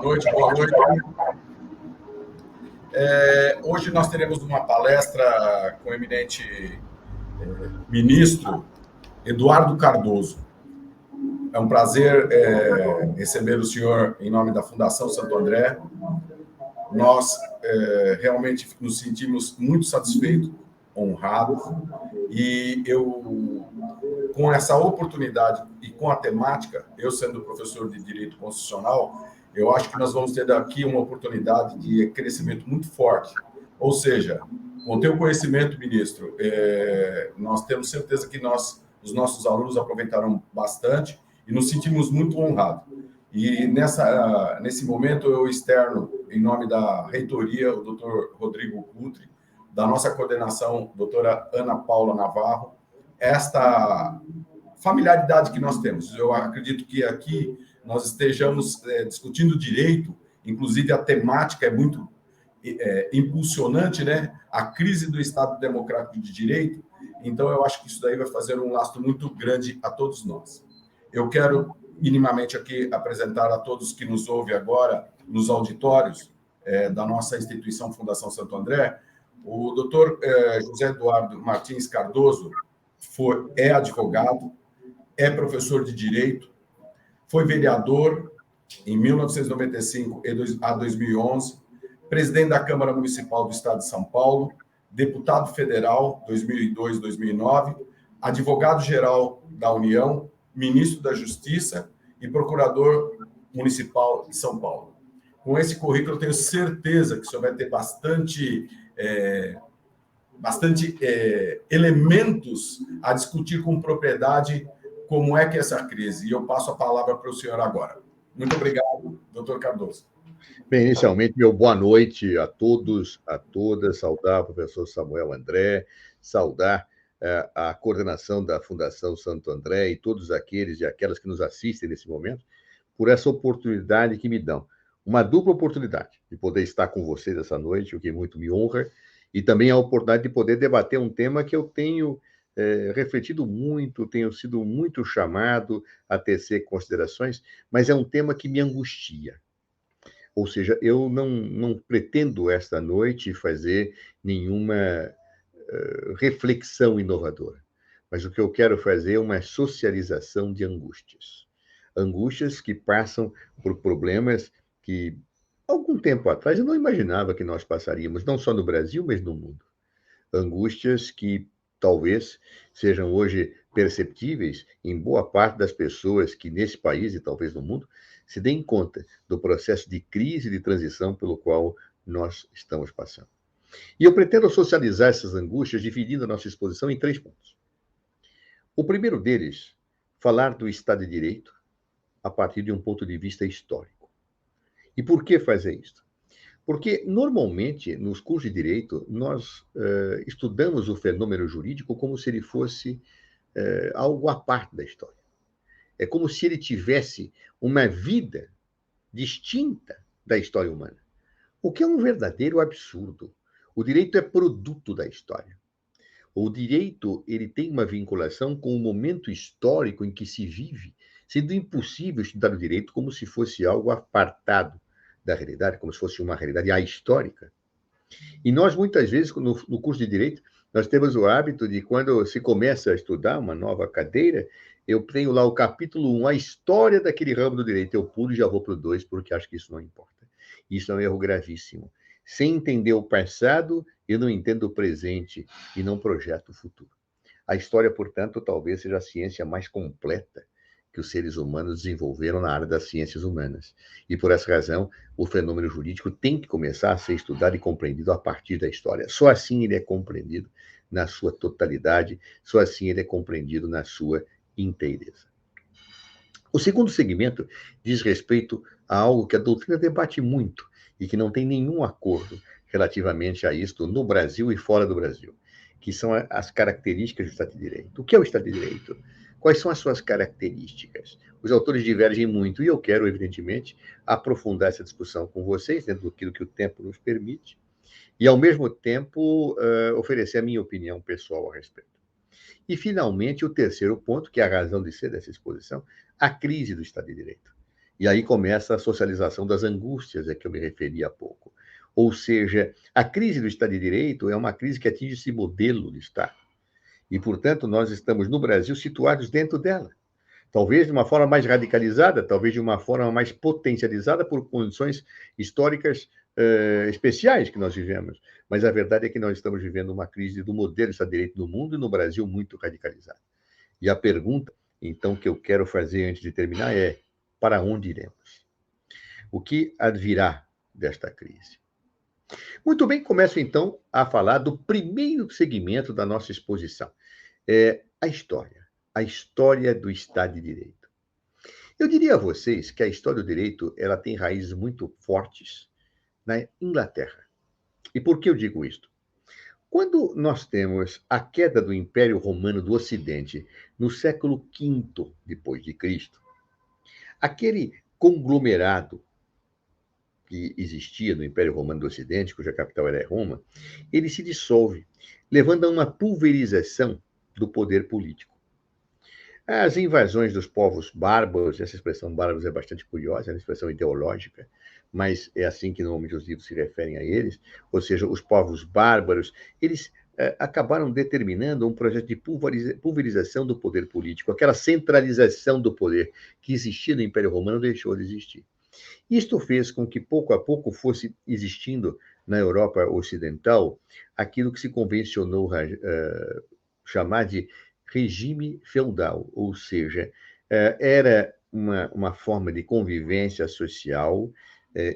Boa noite, boa noite. Hoje nós teremos uma palestra com o eminente ministro Eduardo Cardoso. É um prazer receber o senhor em nome da Fundação Santo André. Nós realmente nos sentimos muito satisfeitos, honrados, e eu, com essa oportunidade e com a temática, eu sendo professor de Direito Constitucional, eu acho que nós vamos ter daqui uma oportunidade de crescimento muito forte. Ou seja, com o teu conhecimento, ministro, nós temos certeza que os nossos alunos aproveitarão bastante e nos sentimos muito honrados. E nesse momento eu externo, em nome da reitoria, o doutor Rodrigo Cutri, da nossa coordenação, doutora Ana Paula Navarro, esta familiaridade que nós temos. Eu acredito que aqui nós estejamos discutindo direito, inclusive a temática é muito impulsionante, né? A crise do Estado Democrático de Direito. Então, eu acho que isso daí vai fazer um lastro muito grande a todos nós. Eu quero, minimamente, aqui apresentar a todos que nos ouvem agora nos auditórios da nossa instituição Fundação Santo André, o doutor José Eduardo Martins Cardoso é advogado, é professor de Direito, foi vereador em 1995 a 2011, presidente da Câmara Municipal do Estado de São Paulo, deputado federal 2002-2009, advogado-geral da União, ministro da Justiça e procurador municipal de São Paulo. Com esse currículo, eu tenho certeza que o senhor vai ter bastante elementos a discutir com propriedade como é que é essa crise. E eu passo a palavra para o senhor agora. Muito obrigado, doutor Cardoso. Bem, inicialmente, meu boa noite a todos, a todas, saudar o professor Samuel André, saudar a coordenação da Fundação Santo André e todos aqueles e aquelas que nos assistem nesse momento, por essa oportunidade que me dão. Uma dupla oportunidade de poder estar com vocês essa noite, o que muito me honra, e também a oportunidade de poder debater um tema que eu tenho refletido muito, tenho sido muito chamado a tecer considerações, mas é um tema que me angustia. Ou seja, eu não pretendo esta noite fazer nenhuma reflexão inovadora, mas o que eu quero fazer é uma socialização de angústias. Angústias que passam por problemas que, algum tempo atrás, eu não imaginava que nós passaríamos, não só no Brasil, mas no mundo. Angústias que talvez sejam hoje perceptíveis em boa parte das pessoas que nesse país e talvez no mundo se deem conta do processo de crise e de transição pelo qual nós estamos passando. E eu pretendo socializar essas angústias dividindo a nossa exposição em 3 pontos. O primeiro deles, falar do Estado de Direito a partir de um ponto de vista histórico. E por que fazer isso? Porque, normalmente, nos cursos de Direito, nós estudamos o fenômeno jurídico como se ele fosse algo à parte da história. É como se ele tivesse uma vida distinta da história humana, o que é um verdadeiro absurdo. O direito é produto da história. O direito ele tem uma vinculação com o momento histórico em que se vive, sendo impossível estudar o direito como se fosse algo apartado da realidade, como se fosse uma realidade ahistórica. E nós, muitas vezes, no curso de Direito, nós temos o hábito de, quando se começa a estudar uma nova cadeira, eu tenho lá o capítulo 1, a história daquele ramo do direito. Eu pulo e já vou para o 2, porque acho que isso não importa. Isso é um erro gravíssimo. Sem entender o passado, eu não entendo o presente e não projeto o futuro. A história, portanto, talvez seja a ciência mais completa que os seres humanos desenvolveram na área das ciências humanas. E, por essa razão, o fenômeno jurídico tem que começar a ser estudado e compreendido a partir da história. Só assim ele é compreendido na sua totalidade, só assim ele é compreendido na sua inteireza. O segundo segmento diz respeito a algo que a doutrina debate muito e que não tem nenhum acordo relativamente a isto no Brasil e fora do Brasil, que são as características do Estado de Direito. O que é o Estado de Direito? Quais são as suas características? Os autores divergem muito e eu quero, evidentemente, aprofundar essa discussão com vocês, dentro daquilo que o tempo nos permite, e, ao mesmo tempo, oferecer a minha opinião pessoal a respeito. E, finalmente, o terceiro ponto, que é a razão de ser dessa exposição, a crise do Estado de Direito. E aí começa a socialização das angústias, a que eu me referi há pouco. Ou seja, a crise do Estado de Direito é uma crise que atinge esse modelo de Estado. E, portanto, nós estamos no Brasil situados dentro dela. Talvez de uma forma mais radicalizada, talvez de uma forma mais potencializada por condições históricas especiais que nós vivemos. Mas a verdade é que nós estamos vivendo uma crise do modelo de Estado de Direito no mundo e no Brasil muito radicalizada. E a pergunta, então, que eu quero fazer antes de terminar é: para onde iremos? O que advirá desta crise? Muito bem, começo então a falar do primeiro segmento da nossa exposição, a história do Estado de Direito. Eu diria a vocês que a história do direito ela tem raízes muito fortes na Inglaterra. E por que eu digo isto? Quando nós temos a queda do Império Romano do Ocidente no século V depois de Cristo, aquele conglomerado que existia no Império Romano do Ocidente, cuja capital era Roma, ele se dissolve, levando a uma pulverização do poder político. As invasões dos povos bárbaros, essa expressão bárbaros é bastante curiosa, é uma expressão ideológica, mas é assim que normalmente os livros se referem a eles, ou seja, os povos bárbaros, eles acabaram determinando um projeto de pulverização do poder político, aquela centralização do poder que existia no Império Romano deixou de existir. Isto fez com que, pouco a pouco, fosse existindo na Europa Ocidental aquilo que se convencionou chamar de regime feudal, ou seja, era uma forma de convivência social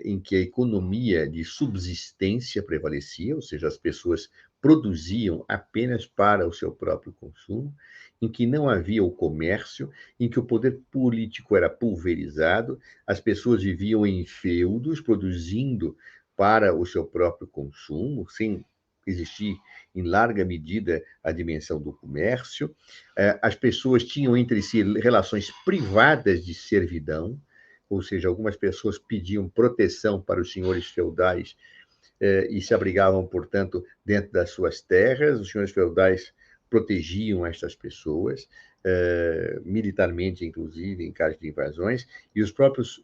em que a economia de subsistência prevalecia, ou seja, as pessoas produziam apenas para o seu próprio consumo, em que não havia o comércio, em que o poder político era pulverizado, as pessoas viviam em feudos, produzindo para o seu próprio consumo, sem existir, em larga medida, a dimensão do comércio. As pessoas tinham entre si relações privadas de servidão, ou seja, algumas pessoas pediam proteção para os senhores feudais e se abrigavam, portanto, dentro das suas terras. Os senhores feudais protegiam estas pessoas, militarmente, inclusive, em caso de invasões, e os próprios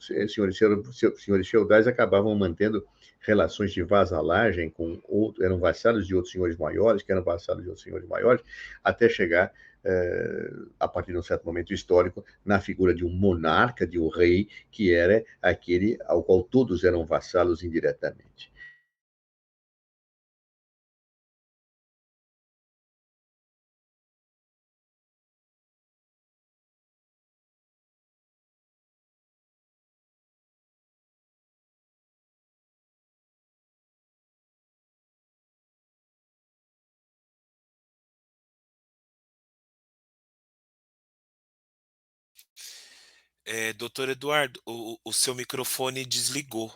senhores feudais acabavam mantendo relações de vassalagem com outros, eram vassalos de outros senhores maiores, que eram vassalos de outros senhores maiores, até chegar, a partir de um certo momento histórico, na figura de um monarca, de um rei, que era aquele ao qual todos eram vassalos indiretamente. Doutor Eduardo, o seu microfone desligou.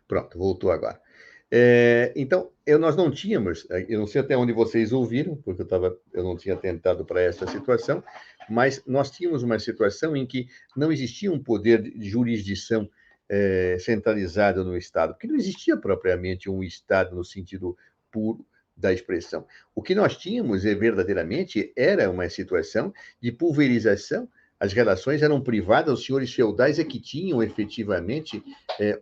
Pronto, voltou agora. Então, nós não tínhamos, eu não sei até onde vocês ouviram, porque eu não tinha tentado para essa situação, mas nós tínhamos uma situação em que não existia um poder de jurisdição centralizado no Estado, porque não existia propriamente um Estado no sentido puro da expressão. O que nós tínhamos, verdadeiramente, era uma situação de pulverização. As relações eram privadas, os senhores feudais é que tinham efetivamente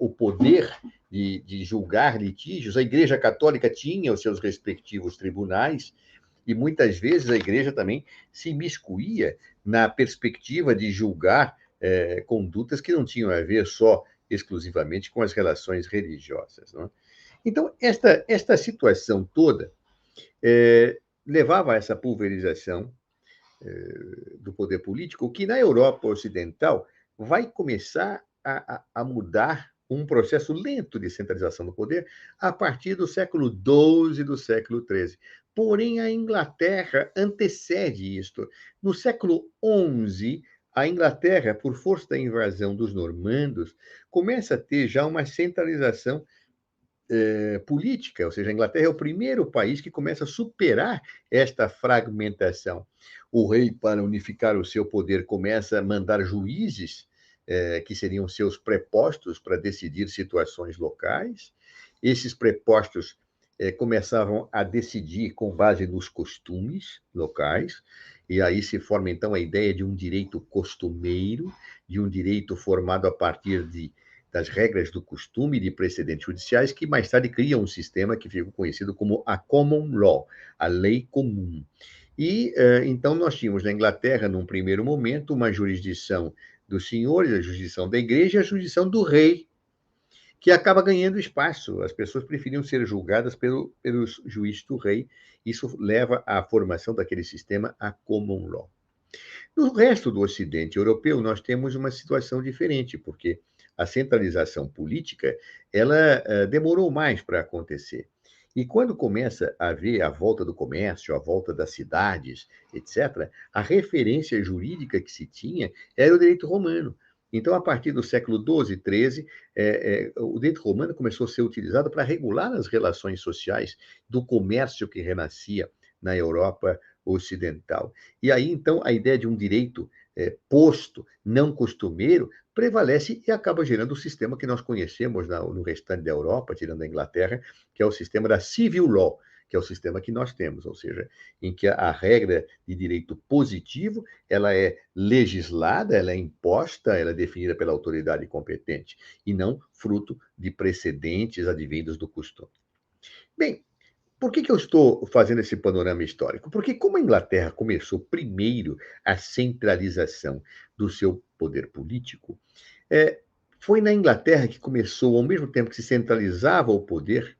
o poder de julgar litígios. A Igreja Católica tinha os seus respectivos tribunais, e muitas vezes a Igreja também se imiscuía na perspectiva de julgar condutas que não tinham a ver só exclusivamente com as relações religiosas. Não é? Então, esta situação toda levava a essa pulverização do poder político, que na Europa Ocidental vai começar a mudar um processo lento de centralização do poder a partir do século XII e do século XIII. Porém, a Inglaterra antecede isto. No século XI, a Inglaterra, por força da invasão dos normandos, começa a ter já uma centralização política, ou seja, a Inglaterra é o primeiro país que começa a superar esta fragmentação. O rei, para unificar o seu poder, começa a mandar juízes, que seriam seus prepostos para decidir situações locais. Esses prepostos começavam a decidir com base nos costumes locais, e aí se forma, então, a ideia de um direito costumeiro, de um direito formado a partir das regras do costume e de precedentes judiciais, que mais tarde criam um sistema que ficou conhecido como a common law, a lei comum. E, então, nós tínhamos na Inglaterra, num primeiro momento, uma jurisdição dos senhores, a jurisdição da igreja e a jurisdição do rei, que acaba ganhando espaço. As pessoas preferiam ser julgadas pelos juízes do rei. Isso leva à formação daquele sistema, a common law. No resto do Ocidente europeu, nós temos uma situação diferente, porque a centralização política ela demorou mais para acontecer. E quando começa a haver a volta do comércio, a volta das cidades, etc., a referência jurídica que se tinha era o direito romano. Então, a partir do século XII, XIII, o direito romano começou a ser utilizado para regular as relações sociais do comércio que renascia na Europa ocidental. E aí, então, a ideia de um direito posto, não costumeiro, prevalece e acaba gerando o sistema que nós conhecemos no restante da Europa, tirando a Inglaterra, que é o sistema da civil law, que é o sistema que nós temos, ou seja, em que a regra de direito positivo ela é legislada, ela é imposta, ela é definida pela autoridade competente, e não fruto de precedentes advindos do costume. Bem, por que eu estou fazendo esse panorama histórico? Porque como a Inglaterra começou primeiro a centralização do seu poder político, foi na Inglaterra que começou, ao mesmo tempo que se centralizava o poder,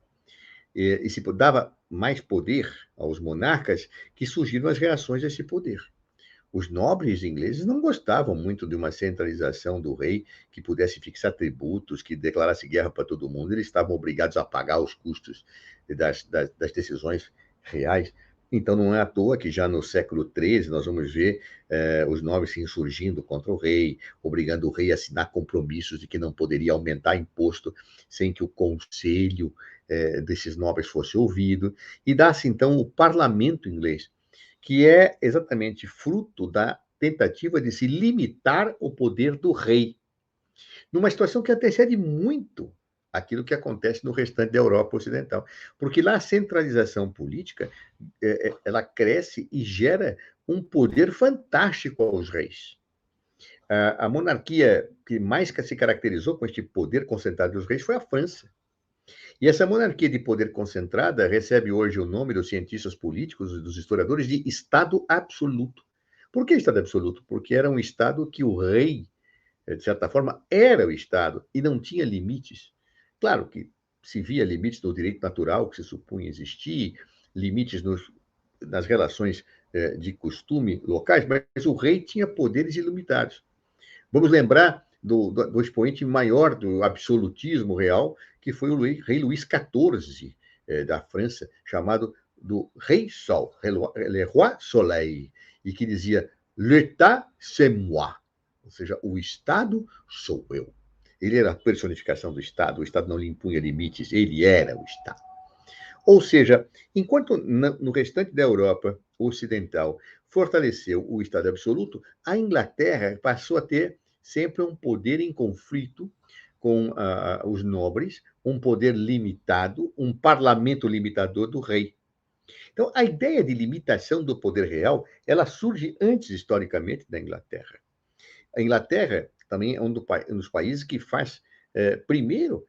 e se dava mais poder aos monarcas, que surgiram as reações a esse poder. Os nobres ingleses não gostavam muito de uma centralização do rei que pudesse fixar tributos, que declarasse guerra para todo mundo. Eles estavam obrigados a pagar os custos das decisões reais. Então, não é à toa que já no século XIII nós vamos ver os nobres se insurgindo contra o rei, obrigando o rei a assinar compromissos de que não poderia aumentar imposto sem que o conselho desses nobres fosse ouvido. E dá-se, então, o parlamento inglês, que é exatamente fruto da tentativa de se limitar o poder do rei, numa situação que antecede muito aquilo que acontece no restante da Europa Ocidental. Porque lá a centralização política ela cresce e gera um poder fantástico aos reis. A monarquia que mais se caracterizou com este poder concentrado dos reis foi a França. E essa monarquia de poder concentrada recebe hoje o nome dos cientistas políticos e dos historiadores de Estado absoluto. Por que Estado absoluto? Porque era um Estado que o rei, de certa forma, era o Estado e não tinha limites. Claro que se via limites no direito natural que se supunha existir, limites nas relações de costume locais, mas o rei tinha poderes ilimitados. Vamos lembrar do expoente maior do absolutismo real, que foi o rei Luís XIV da França, chamado do Rei Sol, Le Roi Soleil, e que dizia L'État, c'est moi, ou seja, o Estado sou eu. Ele era a personificação do Estado, o Estado não lhe impunha limites, ele era o Estado. Ou seja, enquanto no restante da Europa Ocidental fortaleceu o Estado absoluto, a Inglaterra passou a ter sempre um poder em conflito com os nobres, um poder limitado, um parlamento limitador do rei. Então, a ideia de limitação do poder real, ela surge antes, historicamente, da Inglaterra. A Inglaterra também é um dos países que faz, primeiro,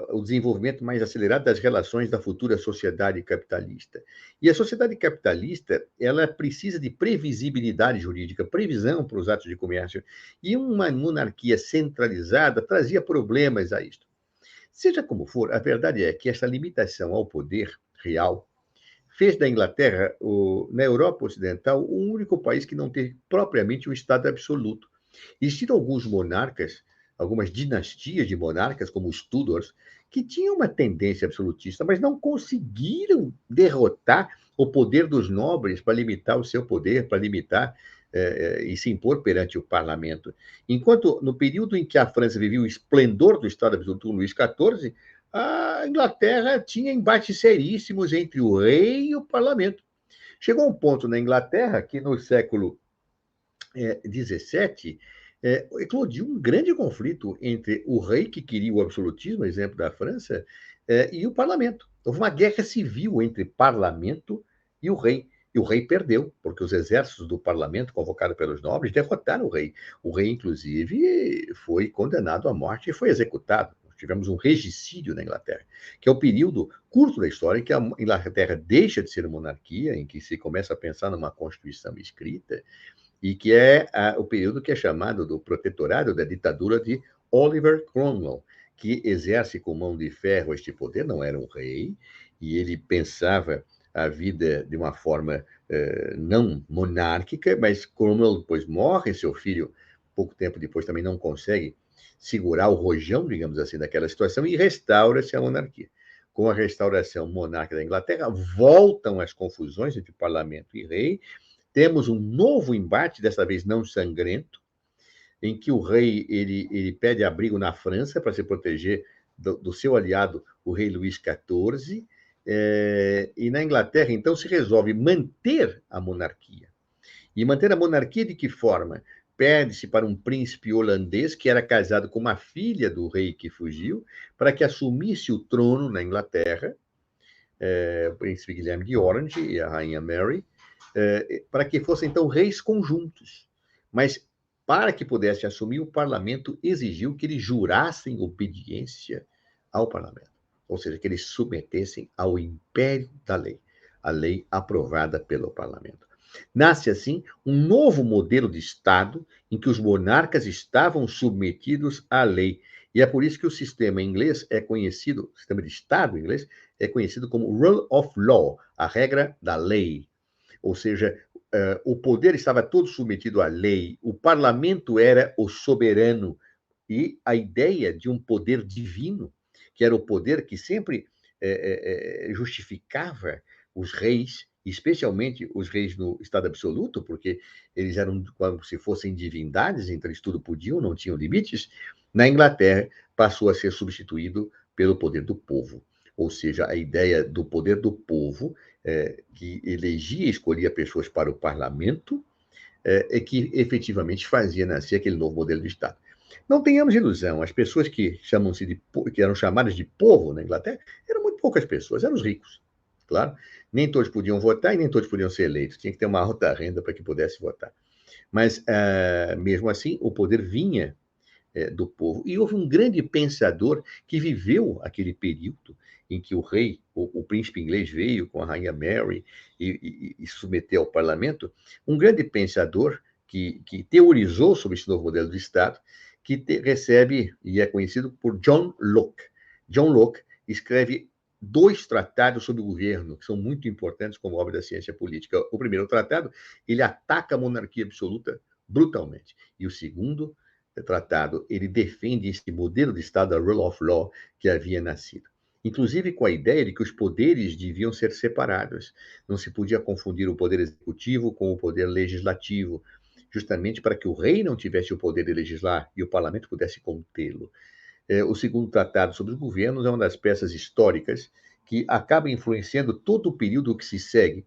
o desenvolvimento mais acelerado das relações da futura sociedade capitalista. E a sociedade capitalista, ela precisa de previsibilidade jurídica, previsão para os atos de comércio. E uma monarquia centralizada trazia problemas a isto. Seja como for, a verdade é que essa limitação ao poder real fez da Inglaterra, na Europa Ocidental, o único país que não teve propriamente um Estado absoluto. Existiram alguns monarcas, algumas dinastias de monarcas, como os Tudors, que tinham uma tendência absolutista, mas não conseguiram derrotar o poder dos nobres para limitar o seu poder, para limitar e se impor perante o parlamento. Enquanto, no período em que a França vivia o esplendor do Estado absoluto, Luís XIV, a Inglaterra tinha embates seríssimos entre o rei e o parlamento. Chegou um ponto na Inglaterra que, no século XVII, eclodiu um grande conflito entre o rei, que queria o absolutismo, exemplo da França, e o parlamento. Houve uma guerra civil entre parlamento e o rei. E o rei perdeu, porque os exércitos do parlamento, convocados pelos nobres, derrotaram o rei. O rei, inclusive, foi condenado à morte e foi executado. Nós tivemos um regicídio na Inglaterra, que é o período curto da história em que a Inglaterra deixa de ser monarquia, em que se começa a pensar numa constituição escrita, e que é o período que é chamado do protetorado da ditadura de Oliver Cromwell, que exerce com mão de ferro este poder, não era um rei, e ele pensava a vida de uma forma não monárquica, mas Cromwell depois morre, seu filho, pouco tempo depois, também não consegue segurar o rojão, digamos assim, daquela situação, e restaura-se a monarquia. Com a restauração monárquica da Inglaterra, voltam as confusões entre parlamento e rei, temos um novo embate, dessa vez não sangrento, em que o rei ele pede abrigo na França para se proteger do seu aliado, o rei Luís XIV, e na Inglaterra, então, se resolve manter a monarquia. E manter a monarquia de que forma? Pede-se para um príncipe holandês, que era casado com uma filha do rei que fugiu, para que assumisse o trono na Inglaterra, o príncipe Guilherme de Orange e a rainha Mary, para que fossem, então, reis conjuntos. Mas, para que pudesse assumir, o parlamento exigiu que eles jurassem obediência ao parlamento. Ou seja, que eles submetessem ao império da lei, a lei aprovada pelo parlamento. Nasce, assim, um novo modelo de Estado em que os monarcas estavam submetidos à lei. E é por isso que o sistema inglês é conhecido, o sistema de Estado inglês, é conhecido como Rule of Law, a regra da lei. Ou seja, o poder estava todo submetido à lei, o parlamento era o soberano, e a ideia de um poder divino, que era o poder que sempre justificava os reis, especialmente os reis no estado absoluto, porque eles eram como se fossem divindades, então eles tudo podiam, não tinham limites. Na Inglaterra, passou a ser substituído pelo poder do povo. Ou seja, a ideia do poder do povo, que elegia e escolhia pessoas para o parlamento, é que efetivamente fazia nascer aquele novo modelo de Estado. Não tenhamos ilusão, as pessoas que eram chamadas de povo na Inglaterra eram muito poucas pessoas, eram os ricos, claro. Nem todos podiam votar e nem todos podiam ser eleitos, tinha que ter uma alta renda para que pudesse votar. Mas, mesmo assim, o poder vinha do povo. E houve um grande pensador que viveu aquele período em que o rei, o príncipe inglês veio com a rainha Mary e se submeteu ao parlamento, um grande pensador que teorizou sobre esse novo modelo de Estado, que recebe e é conhecido por John Locke. John Locke escreve 2 tratados sobre o governo, que são muito importantes como obra da ciência política. O primeiro tratado, ele ataca a monarquia absoluta brutalmente. E o segundo tratado, ele defende esse modelo de Estado, a Rule of Law, que havia nascido. Inclusive com a ideia de que os poderes deviam ser separados. Não se podia confundir o poder executivo com o poder legislativo, justamente para que o rei não tivesse o poder de legislar e o parlamento pudesse contê-lo. O segundo tratado sobre os governos é uma das peças históricas que acaba influenciando todo o período que se segue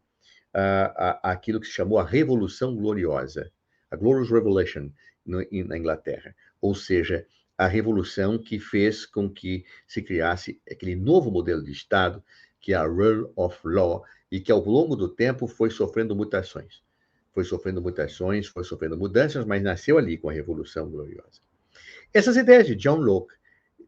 àquilo que se chamou a Revolução Gloriosa, a Glorious Revolution, na Inglaterra. Ou seja, a revolução que fez com que se criasse aquele novo modelo de Estado, que é a Rule of Law, e que ao longo do tempo foi sofrendo mutações. Foi sofrendo mudanças, mas nasceu ali com a Revolução Gloriosa. Essas ideias de John Locke,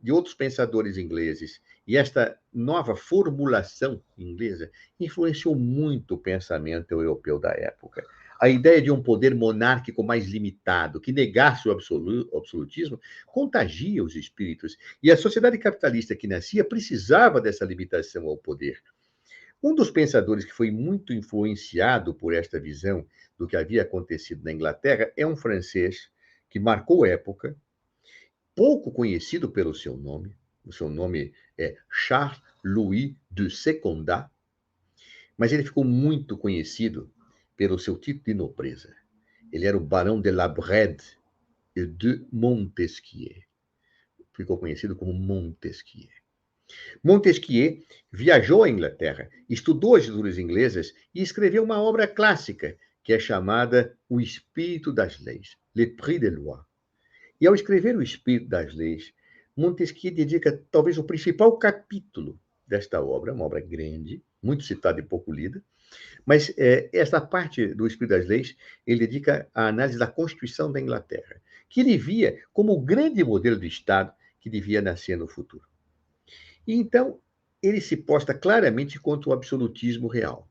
de outros pensadores ingleses, e esta nova formulação inglesa influenciou muito o pensamento europeu da época. A ideia de um poder monárquico mais limitado, que negasse o absolutismo, contagia os espíritos. E a sociedade capitalista que nascia precisava dessa limitação ao poder. Um dos pensadores que foi muito influenciado por esta visão do que havia acontecido na Inglaterra é um francês que marcou época, pouco conhecido pelo seu nome. O seu nome é Charles-Louis de Secondat, mas ele ficou muito conhecido pelo seu título de nobreza. Ele era o Barão de la Brède e de Montesquieu. Ficou conhecido como Montesquieu. Montesquieu viajou à Inglaterra, estudou as literaturas inglesas e escreveu uma obra clássica, que é chamada O Espírito das Leis, L'Esprit des Lois. E ao escrever O Espírito das Leis, Montesquieu dedica talvez o principal capítulo desta obra, uma obra grande, muito citada e pouco lida, mas esta parte do Espírito das Leis, ele dedica à análise da Constituição da Inglaterra, que ele via como o grande modelo de Estado que devia nascer no futuro. E então, ele se posta claramente contra o absolutismo real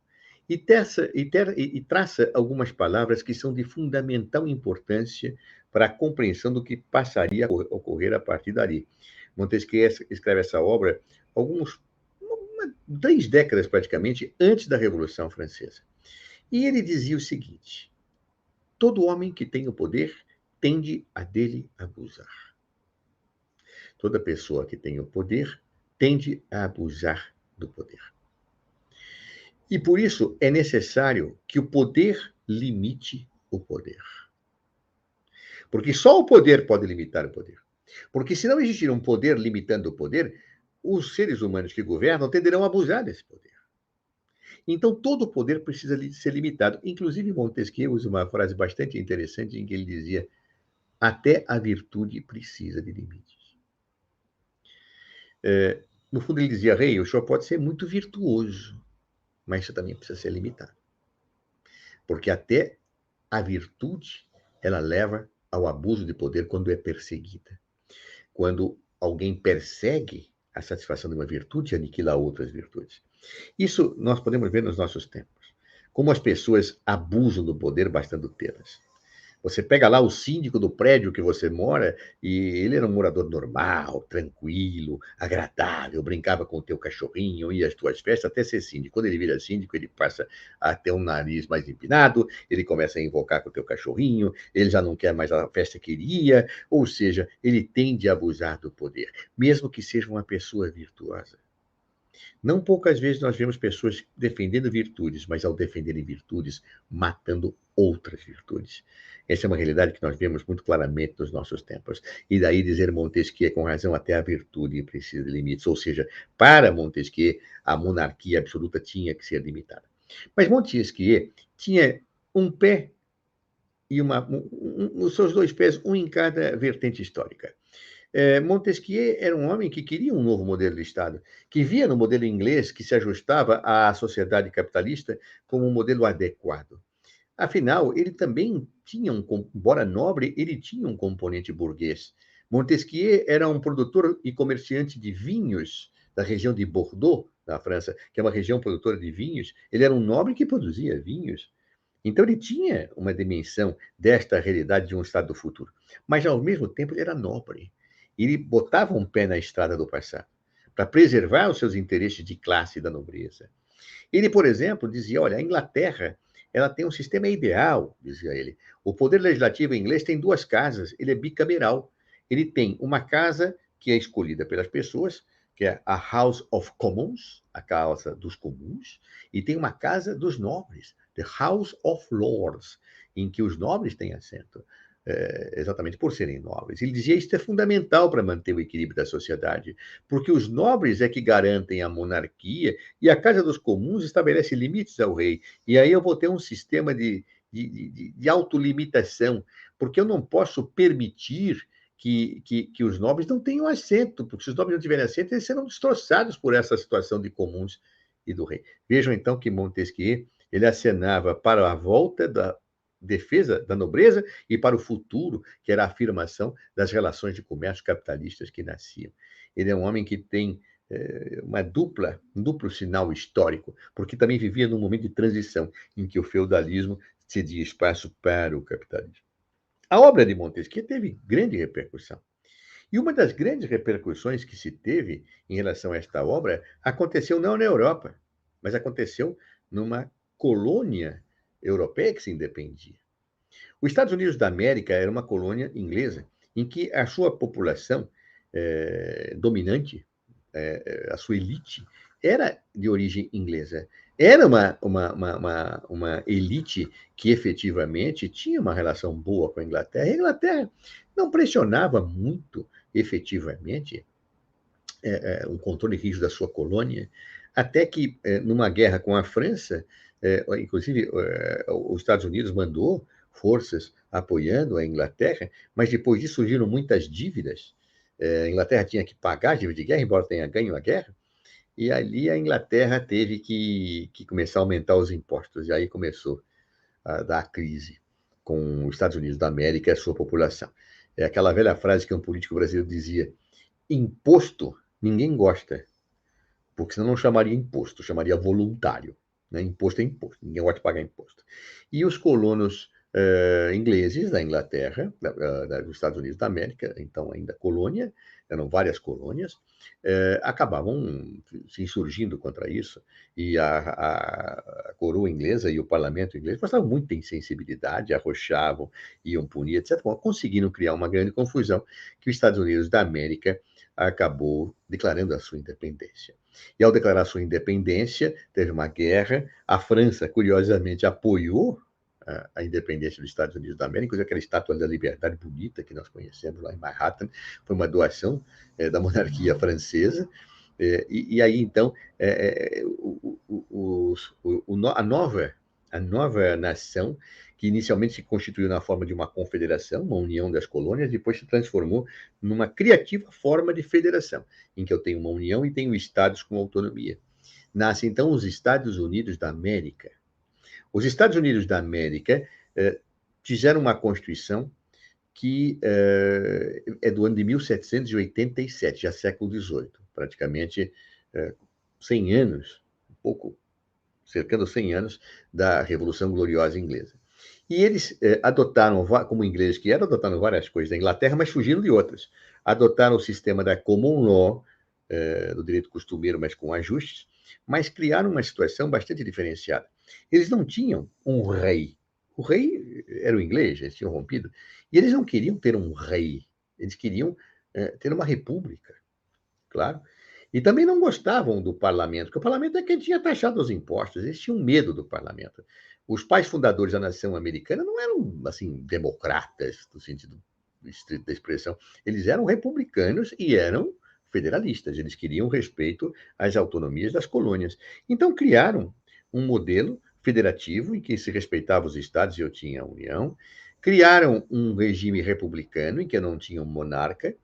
e traça algumas palavras que são de fundamental importância para a compreensão do que passaria a ocorrer a partir dali. Montesquieu escreve essa obra 3 décadas praticamente antes da Revolução Francesa. E ele dizia o seguinte: todo homem que tem o poder tende a dele abusar. Toda pessoa que tem o poder tende a abusar do poder. E por isso é necessário que o poder limite o poder. Porque só o poder pode limitar o poder. Porque se não existir um poder limitando o poder, os seres humanos que governam tenderão a abusar desse poder. Então, todo o poder precisa ser limitado. Inclusive, Montesquieu usa uma frase bastante interessante em que ele dizia: até a virtude precisa de limites. No fundo, ele dizia: rei, o senhor pode ser muito virtuoso, mas isso também precisa ser limitado. Porque até a virtude, ela leva ao abuso de poder quando é perseguida. Quando alguém persegue a satisfação de uma virtude, aniquila outras virtudes. Isso nós podemos ver nos nossos tempos. Como as pessoas abusam do poder bastando tê-las. Você pega lá o síndico do prédio que você mora e ele era um morador normal, tranquilo, agradável, brincava com o teu cachorrinho, ia às tuas festas até ser síndico. Quando ele vira síndico, ele passa a ter um nariz mais empinado, ele começa a invocar com o teu cachorrinho, ele já não quer mais a festa que ele ia, ou seja, ele tende a abusar do poder, mesmo que seja uma pessoa virtuosa. Não poucas vezes nós vemos pessoas defendendo virtudes, mas ao defenderem virtudes, matando outras virtudes. Essa é uma realidade que nós vemos muito claramente nos nossos tempos. E daí dizer Montesquieu, com razão, até a virtude precisa de limites. Ou seja, para Montesquieu, a monarquia absoluta tinha que ser limitada. Mas Montesquieu tinha um pé e os seus 2 pés, um em cada vertente histórica. Montesquieu era um homem que queria um novo modelo de Estado, que via no modelo inglês que se ajustava à sociedade capitalista como um modelo adequado. Afinal, ele também tinha embora nobre, ele tinha um componente burguês. Montesquieu era um produtor e comerciante de vinhos da região de Bordeaux, na França, que é uma região produtora de vinhos. Ele era um nobre que produzia vinhos. Então, ele tinha uma dimensão desta realidade de um Estado do futuro. Mas, ao mesmo tempo, ele era nobre. Ele botava um pé na estrada do passado para preservar os seus interesses de classe da nobreza. Ele, por exemplo, dizia: olha, a Inglaterra ela tem um sistema ideal, dizia ele. O poder legislativo inglês tem 2 casas, ele é bicameral. Ele tem uma casa que é escolhida pelas pessoas, que é a House of Commons, a Casa dos Comuns, e tem uma casa dos nobres, the House of Lords, em que os nobres têm assento. Exatamente por serem nobres. Ele dizia que isso é fundamental para manter o equilíbrio da sociedade, porque os nobres é que garantem a monarquia e a Casa dos Comuns estabelece limites ao rei. E aí eu vou ter um sistema de autolimitação, porque eu não posso permitir que os nobres não tenham assento, porque se os nobres não tiverem assento, eles serão destroçados por essa situação de comuns e do rei. Vejam então que Montesquieu ele acenava para a volta da defesa da nobreza e para o futuro, que era a afirmação das relações de comércio capitalistas que nasciam. Ele é um homem que tem um duplo sinal histórico, porque também vivia num momento de transição em que o feudalismo cedia espaço para o capitalismo. A obra de Montesquieu teve grande repercussão. E uma das grandes repercussões que se teve em relação a esta obra aconteceu não na Europa, mas aconteceu numa colônia europeia que se independia. Os Estados Unidos da América era uma colônia inglesa, em que a sua população dominante, a sua elite, era de origem inglesa. Era uma elite que efetivamente tinha uma relação boa com a Inglaterra. A Inglaterra não pressionava muito, efetivamente, um controle rígido da sua colônia, até que, numa guerra com a França, inclusive, os Estados Unidos mandou forças apoiando a Inglaterra, mas depois disso surgiram muitas dívidas. A Inglaterra tinha que pagar a dívida de guerra, embora tenha ganho a guerra, E ali a Inglaterra teve que começar a aumentar os impostos, e aí começou a dar crise com os Estados Unidos da América e a sua população. É aquela velha frase que um político brasileiro dizia: imposto ninguém gosta, porque senão não chamaria imposto, chamaria voluntário. Né? Imposto é imposto, ninguém gosta de pagar imposto. E os colonos ingleses da Inglaterra, dos Estados Unidos da América, então ainda colônia, eram várias colônias, acabavam se insurgindo contra isso, e a coroa inglesa e o parlamento inglês mostravam muita insensibilidade, arrochavam, iam punir, etc. Bom, conseguiram criar uma grande confusão que os Estados Unidos da América acabou declarando a sua independência. E ao declarar sua independência, teve uma guerra, a França, curiosamente, apoiou a independência dos Estados Unidos da América, inclusive aquela estátua da liberdade bonita que nós conhecemos lá em Manhattan, foi uma doação da monarquia francesa, e aí, então, a nova nação, que inicialmente se constituiu na forma de uma confederação, uma união das colônias, depois se transformou numa criativa forma de federação, em que eu tenho uma união e tenho estados com autonomia. Nascem, então, os Estados Unidos da América. Os Estados Unidos da América fizeram uma Constituição que é do ano de 1787, já século XVIII, praticamente 100 anos, um pouco, cercando 100 anos da Revolução Gloriosa Inglesa. E eles adotaram, como ingleses que eram, adotaram várias coisas da Inglaterra, mas fugiram de outras. Adotaram o sistema da common law, do direito costumeiro, mas com ajustes, mas criaram uma situação bastante diferenciada. Eles não tinham um rei. O rei era o inglês, eles tinham rompido. E eles não queriam ter um rei. Eles queriam ter uma república, claro. E também não gostavam do parlamento, porque o parlamento é quem tinha taxado os impostos. Eles tinham medo do parlamento. Os pais fundadores da nação americana não eram, assim, democratas, no sentido estrito da expressão. Eles eram republicanos e eram federalistas. Eles queriam respeito às autonomias das colônias. Então, criaram um modelo federativo em que se respeitava os estados e eu tinha a União. Criaram um regime republicano em que eu não tinha um monarca.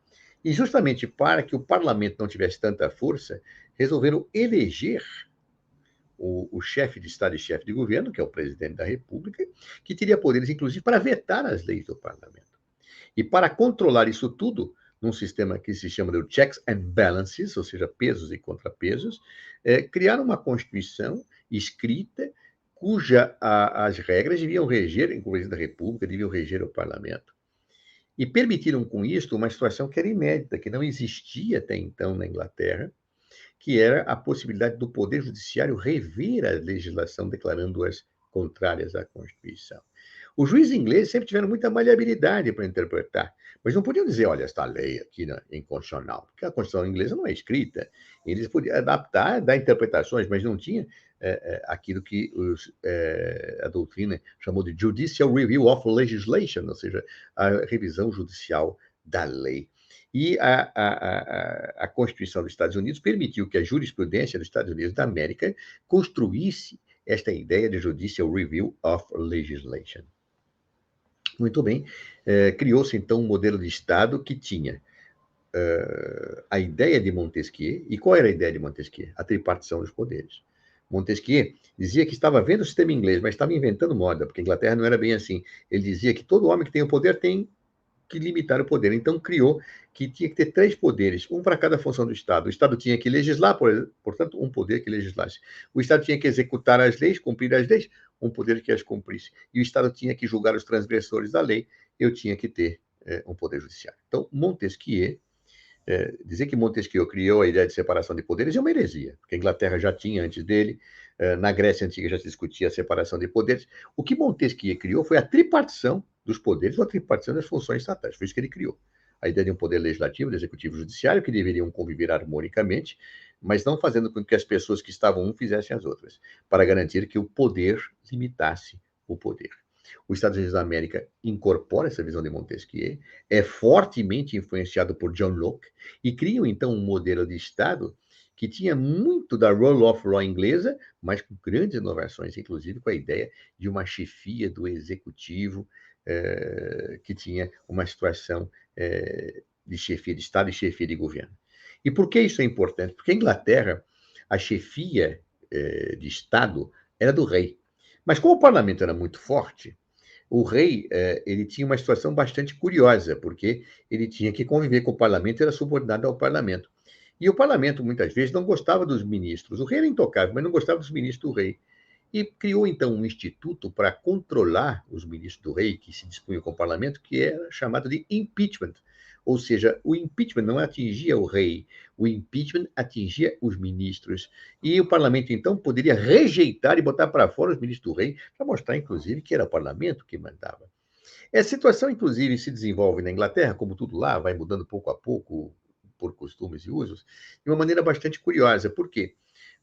E justamente para que o parlamento não tivesse tanta força, resolveram eleger o chefe de Estado e chefe de governo, que é o presidente da República, que teria poderes, inclusive, para vetar as leis do parlamento. E para controlar isso tudo, num sistema que se chama de checks and balances, ou seja, pesos e contrapesos, criaram uma Constituição escrita as regras deviam reger, inclusive da República, deviam reger o parlamento. E permitiram com isto uma situação que era inédita, que não existia até então na Inglaterra, que era a possibilidade do Poder Judiciário rever a legislação, declarando-as contrárias à Constituição. Os juízes ingleses sempre tiveram muita maleabilidade para interpretar, mas não podiam dizer, olha, esta lei aqui é inconstitucional, porque a Constituição inglesa não é escrita. Eles podiam adaptar, dar interpretações, mas não tinha aquilo que a doutrina chamou de Judicial Review of Legislation, ou seja, a revisão judicial da lei. E a Constituição dos Estados Unidos permitiu que a jurisprudência dos Estados Unidos da América construísse esta ideia de Judicial Review of Legislation. Muito bem. Criou-se, então, um modelo de Estado que tinha a ideia de Montesquieu. E qual era a ideia de Montesquieu? A tripartição dos poderes. Montesquieu dizia que estava vendo o sistema inglês, mas estava inventando moda, porque a Inglaterra não era bem assim. Ele dizia que todo homem que tem o poder tem que limitar o poder. Então, criou que tinha que ter 3 poderes, um para cada função do Estado. O Estado tinha que legislar, portanto, um poder que legislasse. O Estado tinha que executar as leis, cumprir as leis, um poder que as cumprisse. E o Estado tinha que julgar os transgressores da lei, eu tinha que ter um poder judiciário. Então, Montesquieu, dizer que Montesquieu criou a ideia de separação de poderes é uma heresia, porque a Inglaterra já tinha antes dele, na Grécia Antiga já se discutia a separação de poderes. O que Montesquieu criou foi a tripartição dos poderes ou a tripartição das funções estatais. Foi isso que ele criou. A ideia de um poder legislativo, de executivo e judiciário, que deveriam conviver harmonicamente, mas não fazendo com que as pessoas que estavam um fizessem as outras, para garantir que o poder limitasse o poder. Os Estados Unidos da América incorpora essa visão de Montesquieu, é fortemente influenciado por John Locke, e criam, então, um modelo de Estado que tinha muito da rule of law inglesa, mas com grandes inovações, inclusive com a ideia de uma chefia do executivo, que tinha uma situação de chefia de Estado e chefia de governo. E por que isso é importante? Porque a Inglaterra a chefia de Estado era do rei. Mas como o parlamento era muito forte, o rei ele tinha uma situação bastante curiosa, porque ele tinha que conviver com o parlamento, era subordinado ao parlamento. E o parlamento, muitas vezes, não gostava dos ministros. O rei era intocável, mas não gostava dos ministros do rei. E criou, então, um instituto para controlar os ministros do rei, que se dispunham com o parlamento, que era chamado de impeachment. Ou seja, o impeachment não atingia o rei, o impeachment atingia os ministros. E o parlamento, então, poderia rejeitar e botar para fora os ministros do rei, para mostrar, inclusive, que era o parlamento que mandava. Essa situação, inclusive, se desenvolve na Inglaterra, como tudo lá, vai mudando pouco a pouco, por costumes e usos, de uma maneira bastante curiosa. Por quê?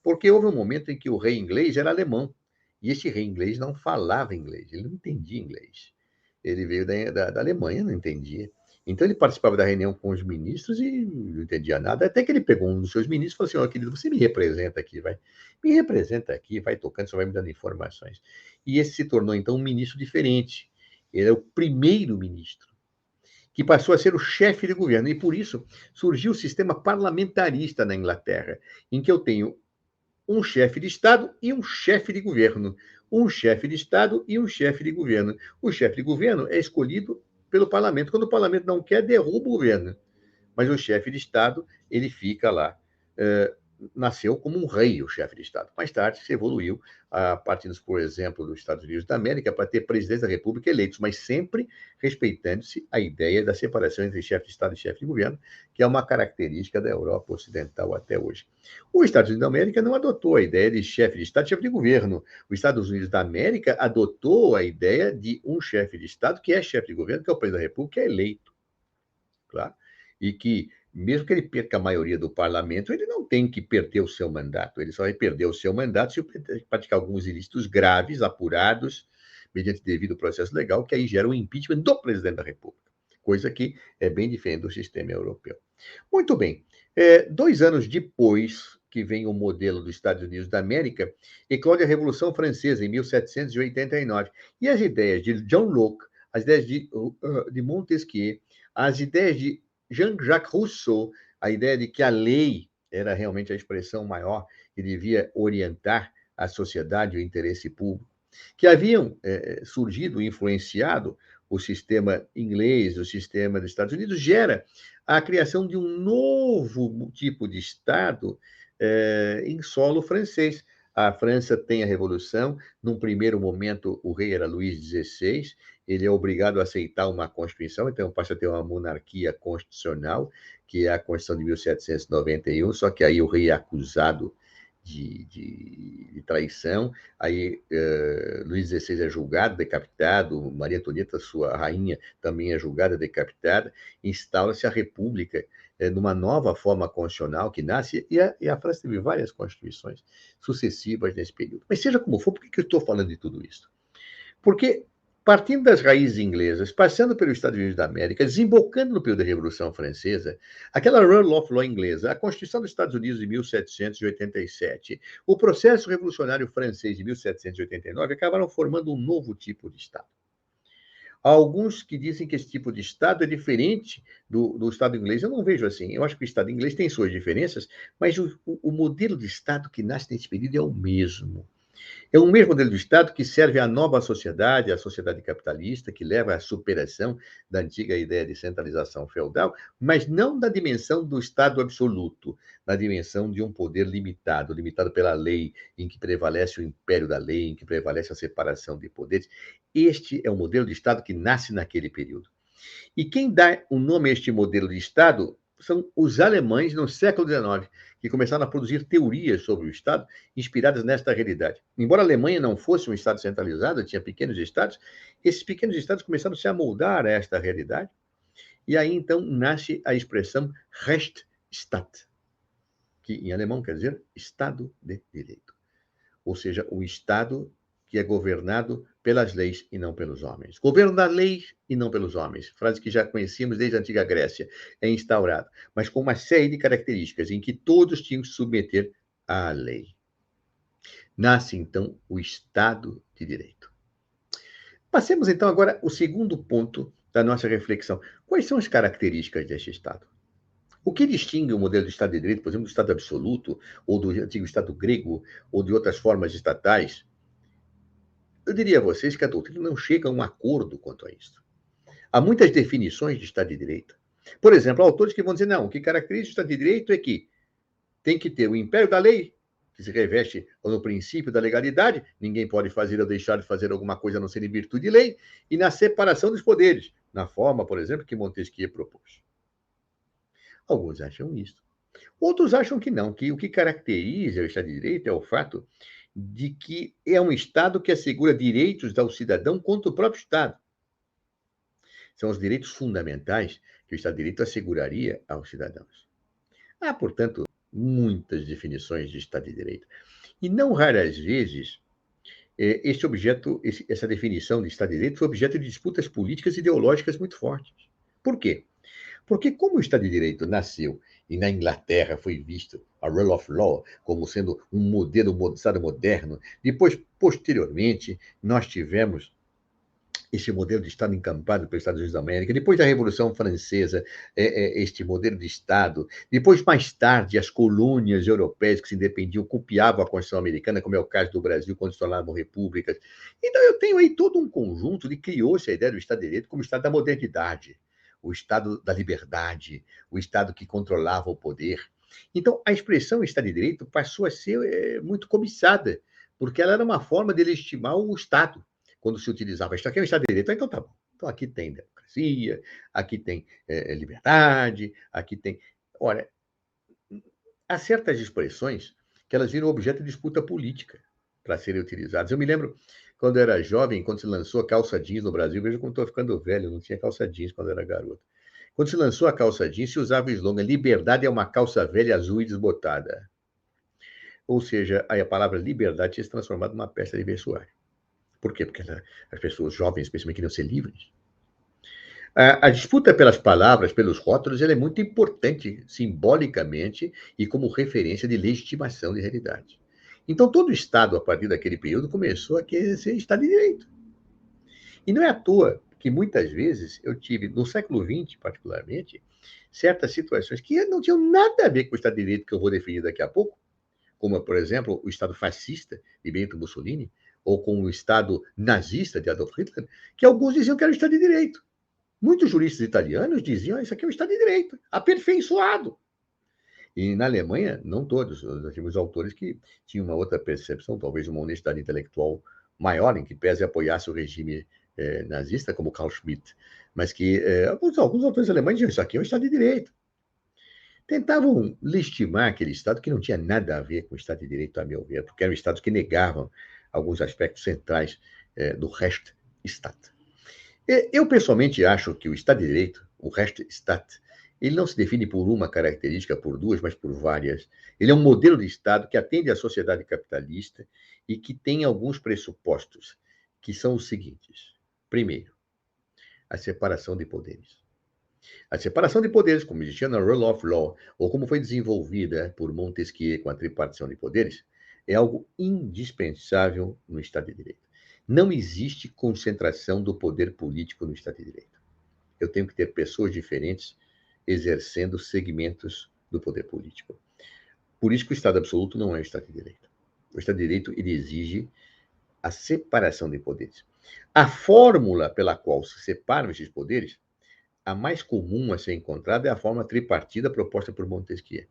Porque houve um momento em que o rei inglês era alemão, e este rei inglês não falava inglês, ele não entendia inglês. Ele veio da Alemanha, não entendia. Então ele participava da reunião com os ministros e não entendia nada, até que ele pegou um dos seus ministros e falou assim: ó, querido, você me representa aqui, vai. Me representa aqui, vai tocando, só vai me dando informações. E esse se tornou, então, um ministro diferente. Ele é o primeiro-ministro, que passou a ser o chefe de governo. E por isso surgiu o sistema parlamentarista na Inglaterra, em que eu tenho um chefe de Estado e um chefe de governo. Um chefe de Estado e um chefe de governo. O chefe de governo é escolhido pelo parlamento. Quando o parlamento não quer, derruba o governo. Mas o chefe de Estado, ele fica lá. Nasceu como um rei, o chefe de Estado. Mais tarde, se evoluiu, partindo, por exemplo, dos Estados Unidos da América, para ter presidentes da República eleitos, mas sempre respeitando-se a ideia da separação entre chefe de Estado e chefe de governo, que é uma característica da Europa Ocidental até hoje. Os Estados Unidos da América não adotou a ideia de chefe de Estado e chefe de governo. Os Estados Unidos da América adotou a ideia de um chefe de Estado que é chefe de governo, que é o presidente da República, que é eleito. Claro? E que, mesmo que ele perca a maioria do parlamento, ele não tem que perder o seu mandato. Ele só vai perder o seu mandato se praticar alguns ilícitos graves, apurados, mediante devido processo legal, que aí gera o impeachment do presidente da República, coisa que é bem diferente do sistema europeu. Muito bem. 2 anos depois que vem o modelo dos Estados Unidos da América, eclode a Revolução Francesa, em 1789. E as ideias de John Locke, as ideias de Montesquieu, as ideias de Jean-Jacques Rousseau, a ideia de que a lei era realmente a expressão maior que devia orientar a sociedade e o interesse público, que haviam surgido e influenciado o sistema inglês, o sistema dos Estados Unidos, gera a criação de um novo tipo de Estado em solo francês. A França tem a Revolução. Num primeiro momento, o rei era Luís XVI. Ele é obrigado a aceitar uma Constituição, então passa a ter uma monarquia constitucional, que é a Constituição de 1791, só que aí o rei é acusado de traição. Aí Luís XVI é julgado, decapitado, Maria Antonieta, sua rainha, também é julgada, decapitada. Instaura-se a República numa nova forma constitucional que nasce, e a França teve várias constituições sucessivas nesse período. Mas seja como for, por que eu estou falando de tudo isso? Porque, partindo das raízes inglesas, passando pelos Estados Unidos da América, desembocando no período da Revolução Francesa, aquela Rule of Law inglesa, a Constituição dos Estados Unidos de 1787, o processo revolucionário francês de 1789 acabaram formando um novo tipo de Estado. Há alguns que dizem que esse tipo de Estado é diferente do Estado inglês. Eu não vejo assim. Eu acho que o Estado inglês tem suas diferenças, mas o modelo de Estado que nasce nesse período é o mesmo. É o mesmo modelo de Estado que serve à nova sociedade, à sociedade capitalista, que leva à superação da antiga ideia de centralização feudal, mas não da dimensão do Estado absoluto, na dimensão de um poder limitado, limitado pela lei, em que prevalece o império da lei, em que prevalece a separação de poderes. Este é o modelo de Estado que nasce naquele período. E quem dá o nome a este modelo de Estado são os alemães no século XIX, que começaram a produzir teorias sobre o Estado inspiradas nesta realidade. Embora a Alemanha não fosse um Estado centralizado, tinha pequenos Estados, esses pequenos Estados começaram a se amoldar a esta realidade, e aí então nasce a expressão Rechtsstaat, que em alemão quer dizer Estado de Direito. Ou seja, o Estado que é governado pelas leis e não pelos homens. Governo da lei e não pelos homens. Frase que já conhecíamos desde a antiga Grécia. É instaurado, mas com uma série de características em que todos tinham que se submeter à lei. Nasce, então, o Estado de Direito. Passemos, então, agora ao segundo ponto da nossa reflexão. Quais são as características deste Estado? O que distingue o modelo de Estado de Direito, por exemplo, do Estado absoluto, ou do antigo Estado grego, ou de outras formas estatais, eu diria a vocês que a doutrina não chega a um acordo quanto a isso. Há muitas definições de Estado de Direito. Por exemplo, autores que vão dizer, não, o que caracteriza o Estado de Direito é que tem que ter o império da lei, que se reveste no princípio da legalidade, ninguém pode fazer ou deixar de fazer alguma coisa a não ser em virtude de lei, e na separação dos poderes, na forma, por exemplo, que Montesquieu propôs. Alguns acham isso. Outros acham que não, que o que caracteriza o Estado de Direito é o fato de que é um Estado que assegura direitos ao cidadão contra o próprio Estado. São os direitos fundamentais que o Estado de Direito asseguraria aos cidadãos. Há, portanto, muitas definições de Estado de Direito. E não raras vezes, essa definição de Estado de Direito foi objeto de disputas políticas e ideológicas muito fortes. Por quê? Porque como o Estado de Direito nasceu e na Inglaterra foi visto a Rule of Law como sendo um modelo de Estado moderno, depois, posteriormente, nós tivemos esse modelo de Estado encampado pelos Estados Unidos da América, depois da Revolução Francesa, este modelo de Estado, depois, mais tarde, as colônias europeias que se independiam copiavam a Constituição americana, como é o caso do Brasil, quando se tornavam repúblicas. Então, eu tenho aí todo um conjunto de criou-se a ideia do Estado de Direito como o Estado da modernidade, o Estado da liberdade, o Estado que controlava o poder. Então, a expressão Estado de Direito passou a ser muito cobiçada, porque ela era uma forma de legitimar o Estado. Quando se utilizava, isso aqui é um Estado de Direito, então tá bom. Então aqui tem democracia, aqui tem liberdade, aqui tem... Ora, há certas expressões que elas viram objeto de disputa política para serem utilizadas. Eu me lembro, quando eu era jovem, quando se lançou a calça jeans no Brasil, veja como estou ficando velho, não tinha calça jeans quando eu era garoto. Quando se lançou a calça jeans, se usava o slogan: liberdade é uma calça velha, azul e desbotada. Ou seja, aí a palavra liberdade tinha se transformado numa peça de vestuário. Por quê? Porque as pessoas jovens, especialmente, queriam ser livres. A disputa pelas palavras, pelos rótulos, ela é muito importante simbolicamente e como referência de legitimação de realidade. Então, todo o Estado, a partir daquele período, começou a querer ser Estado de Direito. E não é à toa que, muitas vezes, eu tive, no século XX, particularmente, certas situações que não tinham nada a ver com o Estado de Direito que eu vou definir daqui a pouco, como, por exemplo, o Estado fascista de Benito Mussolini, ou com o Estado nazista de Adolf Hitler, que alguns diziam que era o Estado de Direito. Muitos juristas italianos diziam que isso aqui é o Estado de Direito, aperfeiçoado. E na Alemanha, não todos. Nós tínhamos autores que tinham uma outra percepção, talvez uma honestidade intelectual maior, em que pese apoiasse o regime nazista, como Carl Schmitt, mas que alguns autores alemães diziam isso aqui é o Estado de Direito. Tentavam legitimar aquele Estado que não tinha nada a ver com o Estado de Direito, a meu ver, porque eram Estados que negavam alguns aspectos centrais do Rechtsstaat. Eu, pessoalmente, acho que o Estado de Direito, o Rechtsstaat, ele não se define por uma característica, por duas, mas por várias. Ele é um modelo de Estado que atende à sociedade capitalista e que tem alguns pressupostos, que são os seguintes. Primeiro, a separação de poderes. A separação de poderes, como existia na Rule of Law, ou como foi desenvolvida por Montesquieu com a tripartição de poderes, é algo indispensável no Estado de Direito. Não existe concentração do poder político no Estado de Direito. Eu tenho que ter pessoas diferentes exercendo segmentos do poder político. Por isso que o Estado absoluto não é o Estado de Direito. O Estado de Direito, ele exige a separação de poderes. A fórmula pela qual se separam esses poderes, a mais comum a ser encontrada é a forma tripartida proposta por Montesquieu.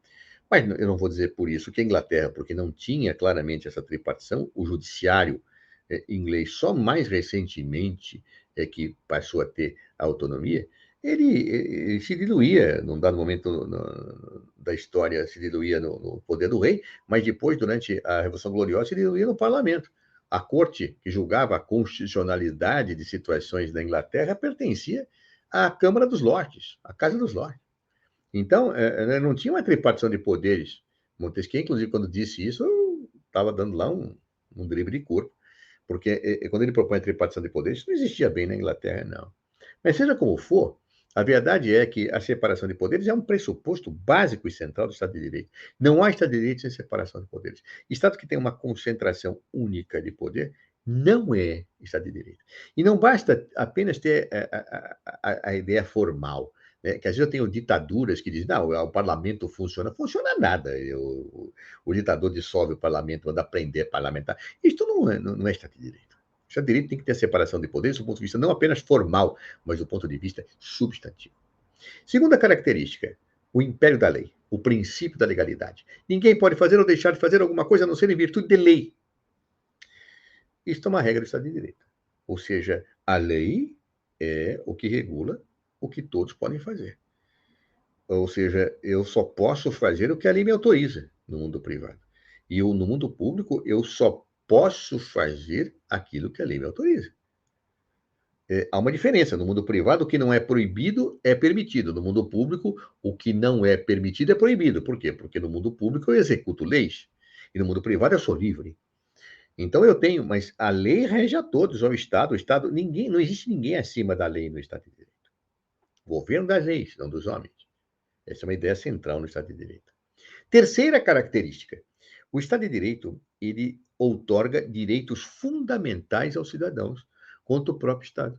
Mas eu não vou dizer por isso que a Inglaterra, porque não tinha claramente essa tripartição, o judiciário inglês só mais recentemente é que passou a ter a autonomia, ele se diluía, num dado momento da história, se diluía no poder do rei, mas depois, durante a Revolução Gloriosa, se diluía no parlamento. A corte que julgava a constitucionalidade de situações da Inglaterra pertencia à Câmara dos Lordes, à Casa dos Lordes. Então, não tinha uma tripartição de poderes. Montesquieu, inclusive, quando disse isso, estava dando lá um drible de corpo, porque quando ele propõe a tripartição de poderes, isso não existia bem na Inglaterra, não. Mas seja como for, a verdade é que a separação de poderes é um pressuposto básico e central do Estado de Direito. Não há Estado de Direito sem separação de poderes. Estado que tem uma concentração única de poder não é Estado de Direito. E não basta apenas ter a ideia formal. né? Que às vezes eu tenho ditaduras que dizem, não, o parlamento funciona. Funciona nada. O ditador dissolve o parlamento, manda prender parlamentar. Isto não é Estado de Direito. O Estado de Direito tem que ter a separação de poderes do ponto de vista não apenas formal, mas do ponto de vista substantivo. Segunda característica, o império da lei, o princípio da legalidade. Ninguém pode fazer ou deixar de fazer alguma coisa a não ser em virtude de lei. Isto é uma regra do Estado de Direito. Ou seja, a lei é o que regula o que todos podem fazer. Ou seja, eu só posso fazer o que a lei me autoriza no mundo privado. E no mundo público, eu só posso fazer aquilo que a lei me autoriza. Há uma diferença. No mundo privado, o que não é proibido é permitido. No mundo público, o que não é permitido é proibido. Por quê? Porque no mundo público eu executo leis. E no mundo privado eu sou livre. Então eu tenho, mas a lei rege a todos, ao Estado. O Estado, não existe ninguém acima da lei no Estado de Direito. O governo das leis, não dos homens. Essa é uma ideia central no Estado de Direito. Terceira característica: o Estado de Direito, ele outorga direitos fundamentais aos cidadãos contra o próprio Estado.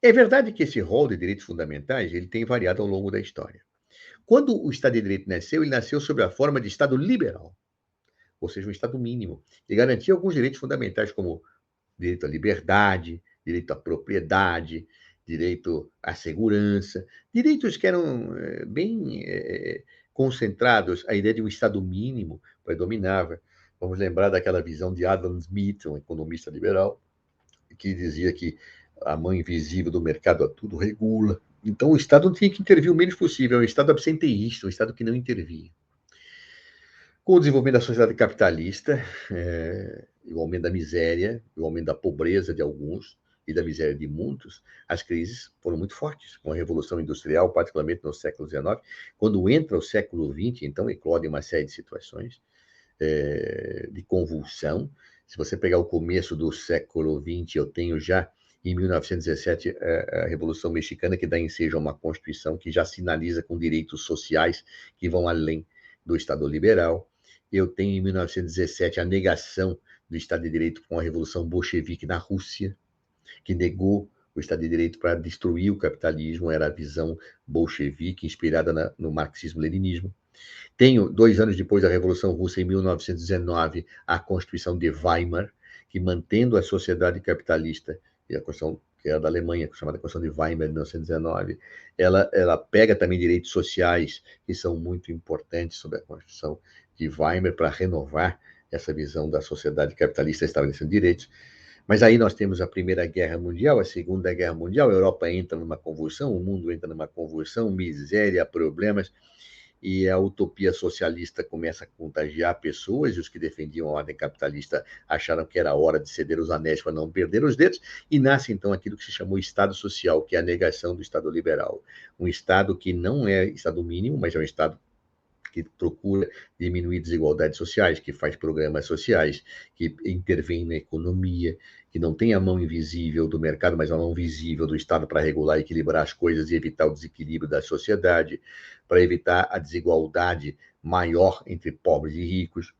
É verdade que esse rol de direitos fundamentais ele tem variado ao longo da história. Quando o Estado de Direito nasceu, ele nasceu sob a forma de Estado liberal, ou seja, um Estado mínimo, e garantia alguns direitos fundamentais, como direito à liberdade, direito à propriedade, direito à segurança, direitos que eram bem concentrados. A ideia de um Estado mínimo predominava. Vamos lembrar daquela visão de Adam Smith, um economista liberal, que dizia que a mão invisível do mercado a tudo regula. Então, o Estado tinha que intervir o menos possível. É um Estado absenteísta, um Estado que não intervia. Com o desenvolvimento da sociedade capitalista, o aumento da miséria, o aumento da pobreza de alguns e da miséria de muitos, as crises foram muito fortes. Com a Revolução Industrial, particularmente no século XIX, quando entra o século XX, então eclode uma série de situações de convulsão. Se você pegar o começo do século XX, eu tenho já, em 1917, a Revolução Mexicana, que dá ensejo a uma Constituição que já sinaliza com direitos sociais que vão além do Estado liberal. Eu tenho, em 1917, a negação do Estado de Direito com a Revolução Bolchevique na Rússia, que negou o Estado de Direito para destruir o capitalismo, era a visão bolchevique, inspirada no marxismo-leninismo. Tenho, 2 anos depois da Revolução Russa, em 1919, a Constituição de Weimar, que, mantendo a sociedade capitalista, e a Constituição que era da Alemanha, chamada Constituição de Weimar, de 1919, ela pega também direitos sociais, que são muito importantes, sobre a Constituição de Weimar, para renovar essa visão da sociedade capitalista estabelecendo direitos. Mas aí nós temos a Primeira Guerra Mundial, a Segunda Guerra Mundial, a Europa entra numa convulsão, o mundo entra numa convulsão, miséria, problemas, e a utopia socialista começa a contagiar pessoas, e os que defendiam a ordem capitalista acharam que era hora de ceder os anéis para não perder os dedos, e nasce então aquilo que se chamou Estado Social, que é a negação do Estado liberal. Um Estado que não é Estado mínimo, mas é um Estado que procura diminuir desigualdades sociais, que faz programas sociais, que intervém na economia, que não tem a mão invisível do mercado, mas a mão visível do Estado para regular e equilibrar as coisas e evitar o desequilíbrio da sociedade, para evitar a desigualdade maior entre pobres e ricos.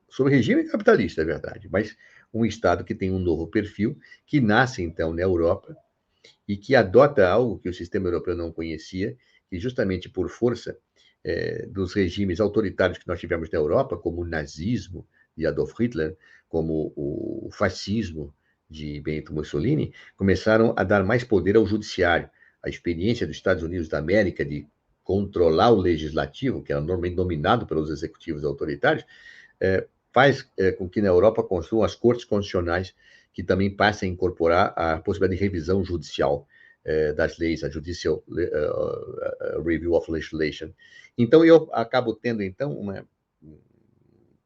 Sob regime capitalista, é verdade, mas um Estado que tem um novo perfil, que nasce, então, na Europa e que adota algo que o sistema europeu não conhecia, que justamente por força dos regimes autoritários que nós tivemos na Europa, como o nazismo de Adolf Hitler, como o fascismo de Benito Mussolini, começaram a dar mais poder ao judiciário. A experiência dos Estados Unidos da América de controlar o legislativo, que era normalmente dominado pelos executivos autoritários, faz com que na Europa construam as cortes constitucionais, que também passem a incorporar a possibilidade de revisão judicial das leis, a Judicial Review of Legislation. Então, eu acabo tendo, então, uma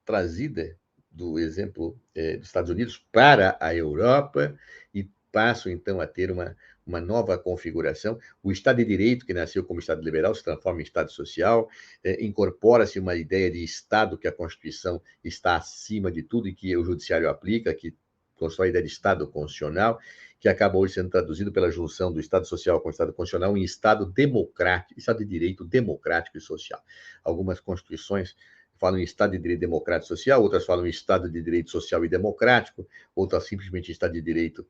trazida do exemplo dos Estados Unidos para a Europa e passo, então, a ter uma nova configuração. O Estado de Direito, que nasceu como Estado liberal, se transforma em Estado social, incorpora-se uma ideia de Estado, que a Constituição está acima de tudo e que o Judiciário aplica, que constrói a ideia de Estado constitucional, que acaba hoje sendo traduzido pela junção do Estado Social com o Estado Constitucional em Estado democrático, Estado de Direito democrático e social. Algumas constituições falam em Estado de Direito democrático e social, outras falam em Estado de Direito social e democrático, outras simplesmente Estado de Direito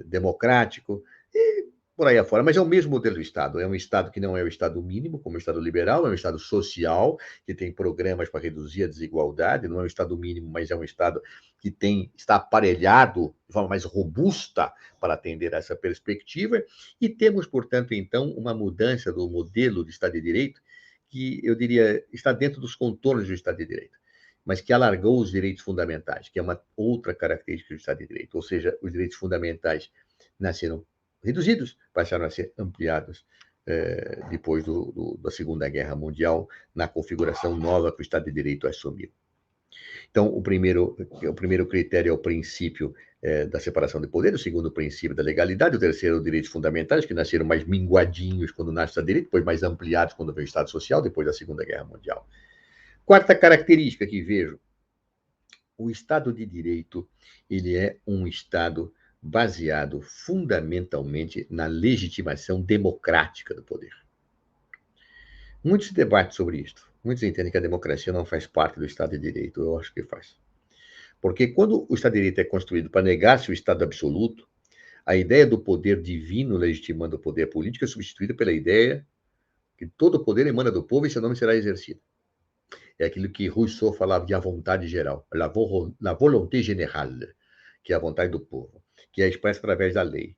democrático. E por aí afora. Mas é o mesmo modelo do Estado. É um Estado que não é o Estado mínimo, como o Estado liberal, é um Estado social, que tem programas para reduzir a desigualdade, não é um Estado mínimo, mas é um Estado que está aparelhado de forma mais robusta para atender a essa perspectiva. E temos, portanto, então, uma mudança do modelo de Estado de Direito, que eu diria está dentro dos contornos do Estado de Direito, mas que alargou os direitos fundamentais, que é uma outra característica do Estado de Direito, ou seja, os direitos fundamentais nasceram reduzidos, passaram a ser ampliados depois da Segunda Guerra Mundial, na configuração nova que o Estado de Direito assumiu. Então, o primeiro critério é o princípio da separação de poderes, o segundo, o princípio da legalidade, o terceiro, os direitos fundamentais, que nasceram mais minguadinhos quando nasce o Estado de Direito, depois mais ampliados quando veio o Estado Social, depois da Segunda Guerra Mundial. Quarta característica que vejo, o Estado de Direito, ele é um Estado baseado fundamentalmente na legitimação democrática do poder. Muito se debate sobre isto. Muitos entendem que a democracia não faz parte do Estado de Direito. Eu acho que faz. Porque quando o Estado de Direito é construído para negar-se o Estado absoluto, a ideia do poder divino legitimando o poder político é substituída pela ideia que todo o poder emana do povo e seu nome será exercido. É aquilo que Rousseau falava de a vontade geral, la volonté générale, que é a vontade do povo, que é expressa através da lei.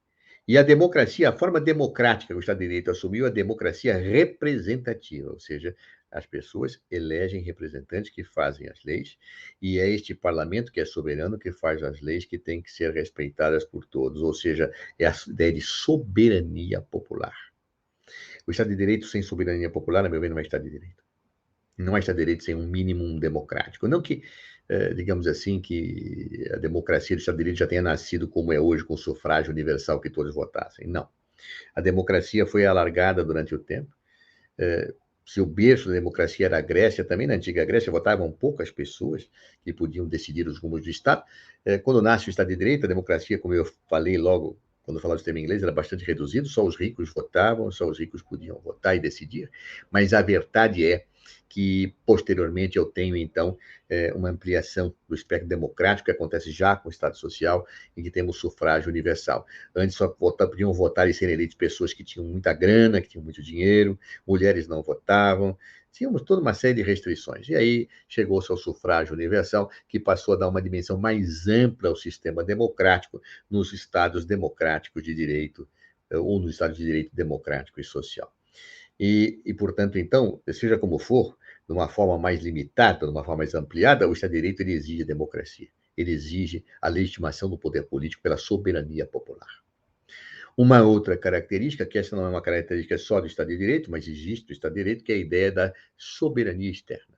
E a democracia, a forma democrática que o Estado de Direito assumiu, é a democracia representativa, ou seja, as pessoas elegem representantes que fazem as leis, e é este parlamento que é soberano que faz as leis que têm que ser respeitadas por todos, ou seja, é a ideia de soberania popular. O Estado de Direito sem soberania popular, a meu ver, não é Estado de Direito. Não há Estado de Direito sem um mínimo democrático. Não que, digamos assim, que a democracia do Estado de Direito já tenha nascido como é hoje, com o sufrágio universal que todos votassem. Não. A democracia foi alargada durante o tempo. Se o berço da democracia era a Grécia, também na antiga Grécia votavam poucas pessoas que podiam decidir os rumos do Estado. Quando nasce o Estado de Direito, a democracia, como eu falei logo, quando falava do termo inglês, era bastante reduzido, só os ricos votavam, só os ricos podiam votar e decidir. Mas a verdade é que, posteriormente, eu tenho, então, uma ampliação do espectro democrático, que acontece já com o Estado Social, em que temos sufrágio universal. Antes só podiam votar e serem eleitos pessoas que tinham muita grana, que tinham muito dinheiro, mulheres não votavam, tínhamos toda uma série de restrições. E aí chegou-se ao sufrágio universal, que passou a dar uma dimensão mais ampla ao sistema democrático nos Estados democráticos de direito, ou nos Estados de direito democrático e social. E, portanto, então, seja como for, de uma forma mais limitada, de uma forma mais ampliada, o Estado de Direito ele exige a democracia. Ele exige a legitimação do poder político pela soberania popular. Uma outra característica, que essa não é uma característica só do Estado de Direito, mas existe no Estado de Direito, que é a ideia da soberania externa.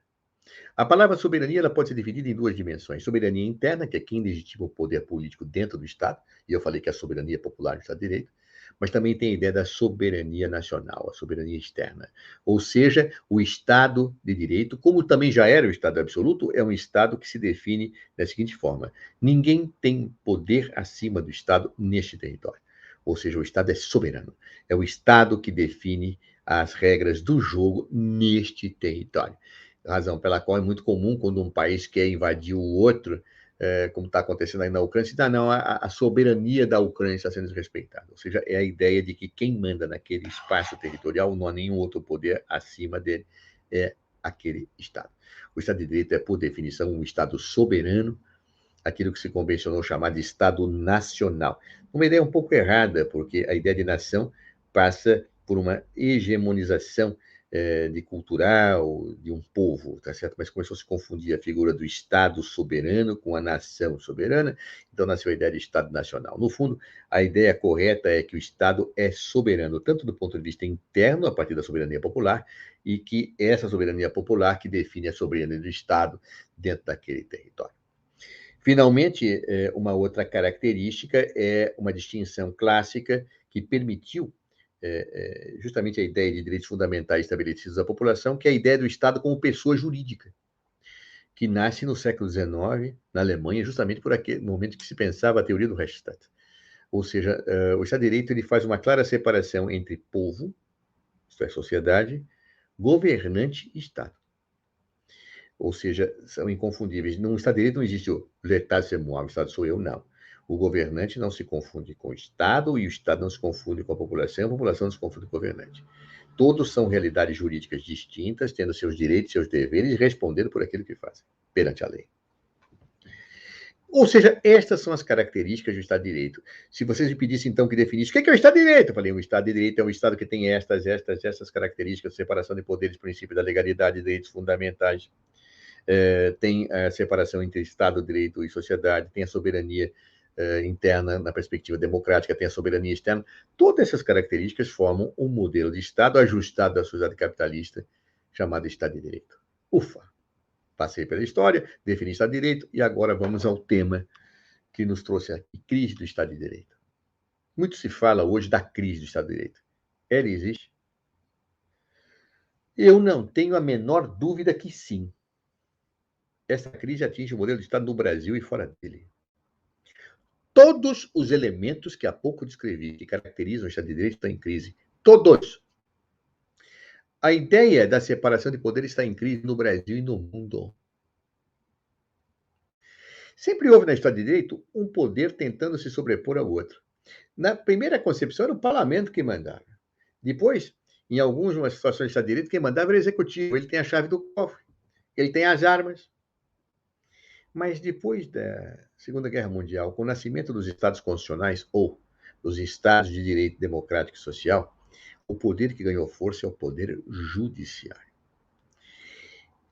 A palavra soberania ela pode ser dividida em duas dimensões. Soberania interna, que é quem legitima o poder político dentro do Estado, e eu falei que é a soberania popular do Estado de Direito, mas também tem a ideia da soberania nacional, a soberania externa. Ou seja, o Estado de Direito, como também já era o Estado absoluto, é um Estado que se define da seguinte forma: ninguém tem poder acima do Estado neste território. Ou seja, o Estado é soberano. É o Estado que define as regras do jogo neste território. Razão pela qual é muito comum, quando um país quer invadir o outro, como está acontecendo aí na Ucrânia, dizer, não, a soberania da Ucrânia está sendo desrespeitada. Ou seja, é a ideia de que quem manda naquele espaço territorial não há nenhum outro poder acima dele, é aquele Estado. O Estado de Direito é, por definição, um Estado soberano, aquilo que se convencionou chamar de Estado nacional. Uma ideia um pouco errada, porque a ideia de nação passa por uma hegemonização de cultural de um povo, tá certo? Mas começou a se confundir a figura do Estado soberano com a nação soberana, então nasceu a ideia de Estado nacional. No fundo, a ideia correta é que o Estado é soberano, tanto do ponto de vista interno, a partir da soberania popular, e que essa soberania popular que define a soberania do Estado dentro daquele território. Finalmente, uma outra característica é uma distinção clássica que permitiu justamente a ideia de direitos fundamentais estabelecidos à população, que é a ideia do Estado como pessoa jurídica, que nasce no século XIX, na Alemanha, justamente por aquele momento que se pensava a teoria do Rechtsstaat. Ou seja, o Estado de Direito ele faz uma clara separação entre povo, isto é, sociedade, governante e Estado. Ou seja, são inconfundíveis. No Estado de Direito não existe o l'État c'est moi, o Estado sou eu, não. O governante não se confunde com o Estado e o Estado não se confunde com a população não se confunde com o governante. Todos são realidades jurídicas distintas, tendo seus direitos e seus deveres e respondendo por aquilo que fazem perante a lei. Ou seja, estas são as características do Estado de Direito. Se vocês me pedissem, então, que definisse o que é o Estado de Direito, eu falei, o Estado de Direito é um Estado que tem estas características, separação de poderes, princípio da legalidade, direitos fundamentais, tem a separação entre Estado, direito e sociedade, tem a soberania interna na perspectiva democrática, tem a soberania externa. Todas essas características formam um modelo de Estado ajustado à sociedade capitalista, chamado Estado de Direito. Ufa! Passei pela história, defini Estado de Direito, e agora vamos ao tema que nos trouxe aqui, crise do Estado de Direito. Muito se fala hoje da crise do Estado de Direito. Ela existe? Eu não tenho a menor dúvida que sim. Essa crise atinge o modelo de Estado no Brasil e fora dele. Todos os elementos que há pouco descrevi, que caracterizam o Estado de Direito, estão em crise. Todos. A ideia da separação de poderes está em crise no Brasil e no mundo. Sempre houve na história de direito um poder tentando se sobrepor ao outro. Na primeira concepção era o parlamento que mandava. Depois, em algumas situações de Estado de Direito, quem mandava era o executivo. Ele tem a chave do cofre, ele tem as armas. Mas depois da Segunda Guerra Mundial, com o nascimento dos Estados constitucionais ou dos Estados de Direito Democrático e Social, o poder que ganhou força é o poder judiciário.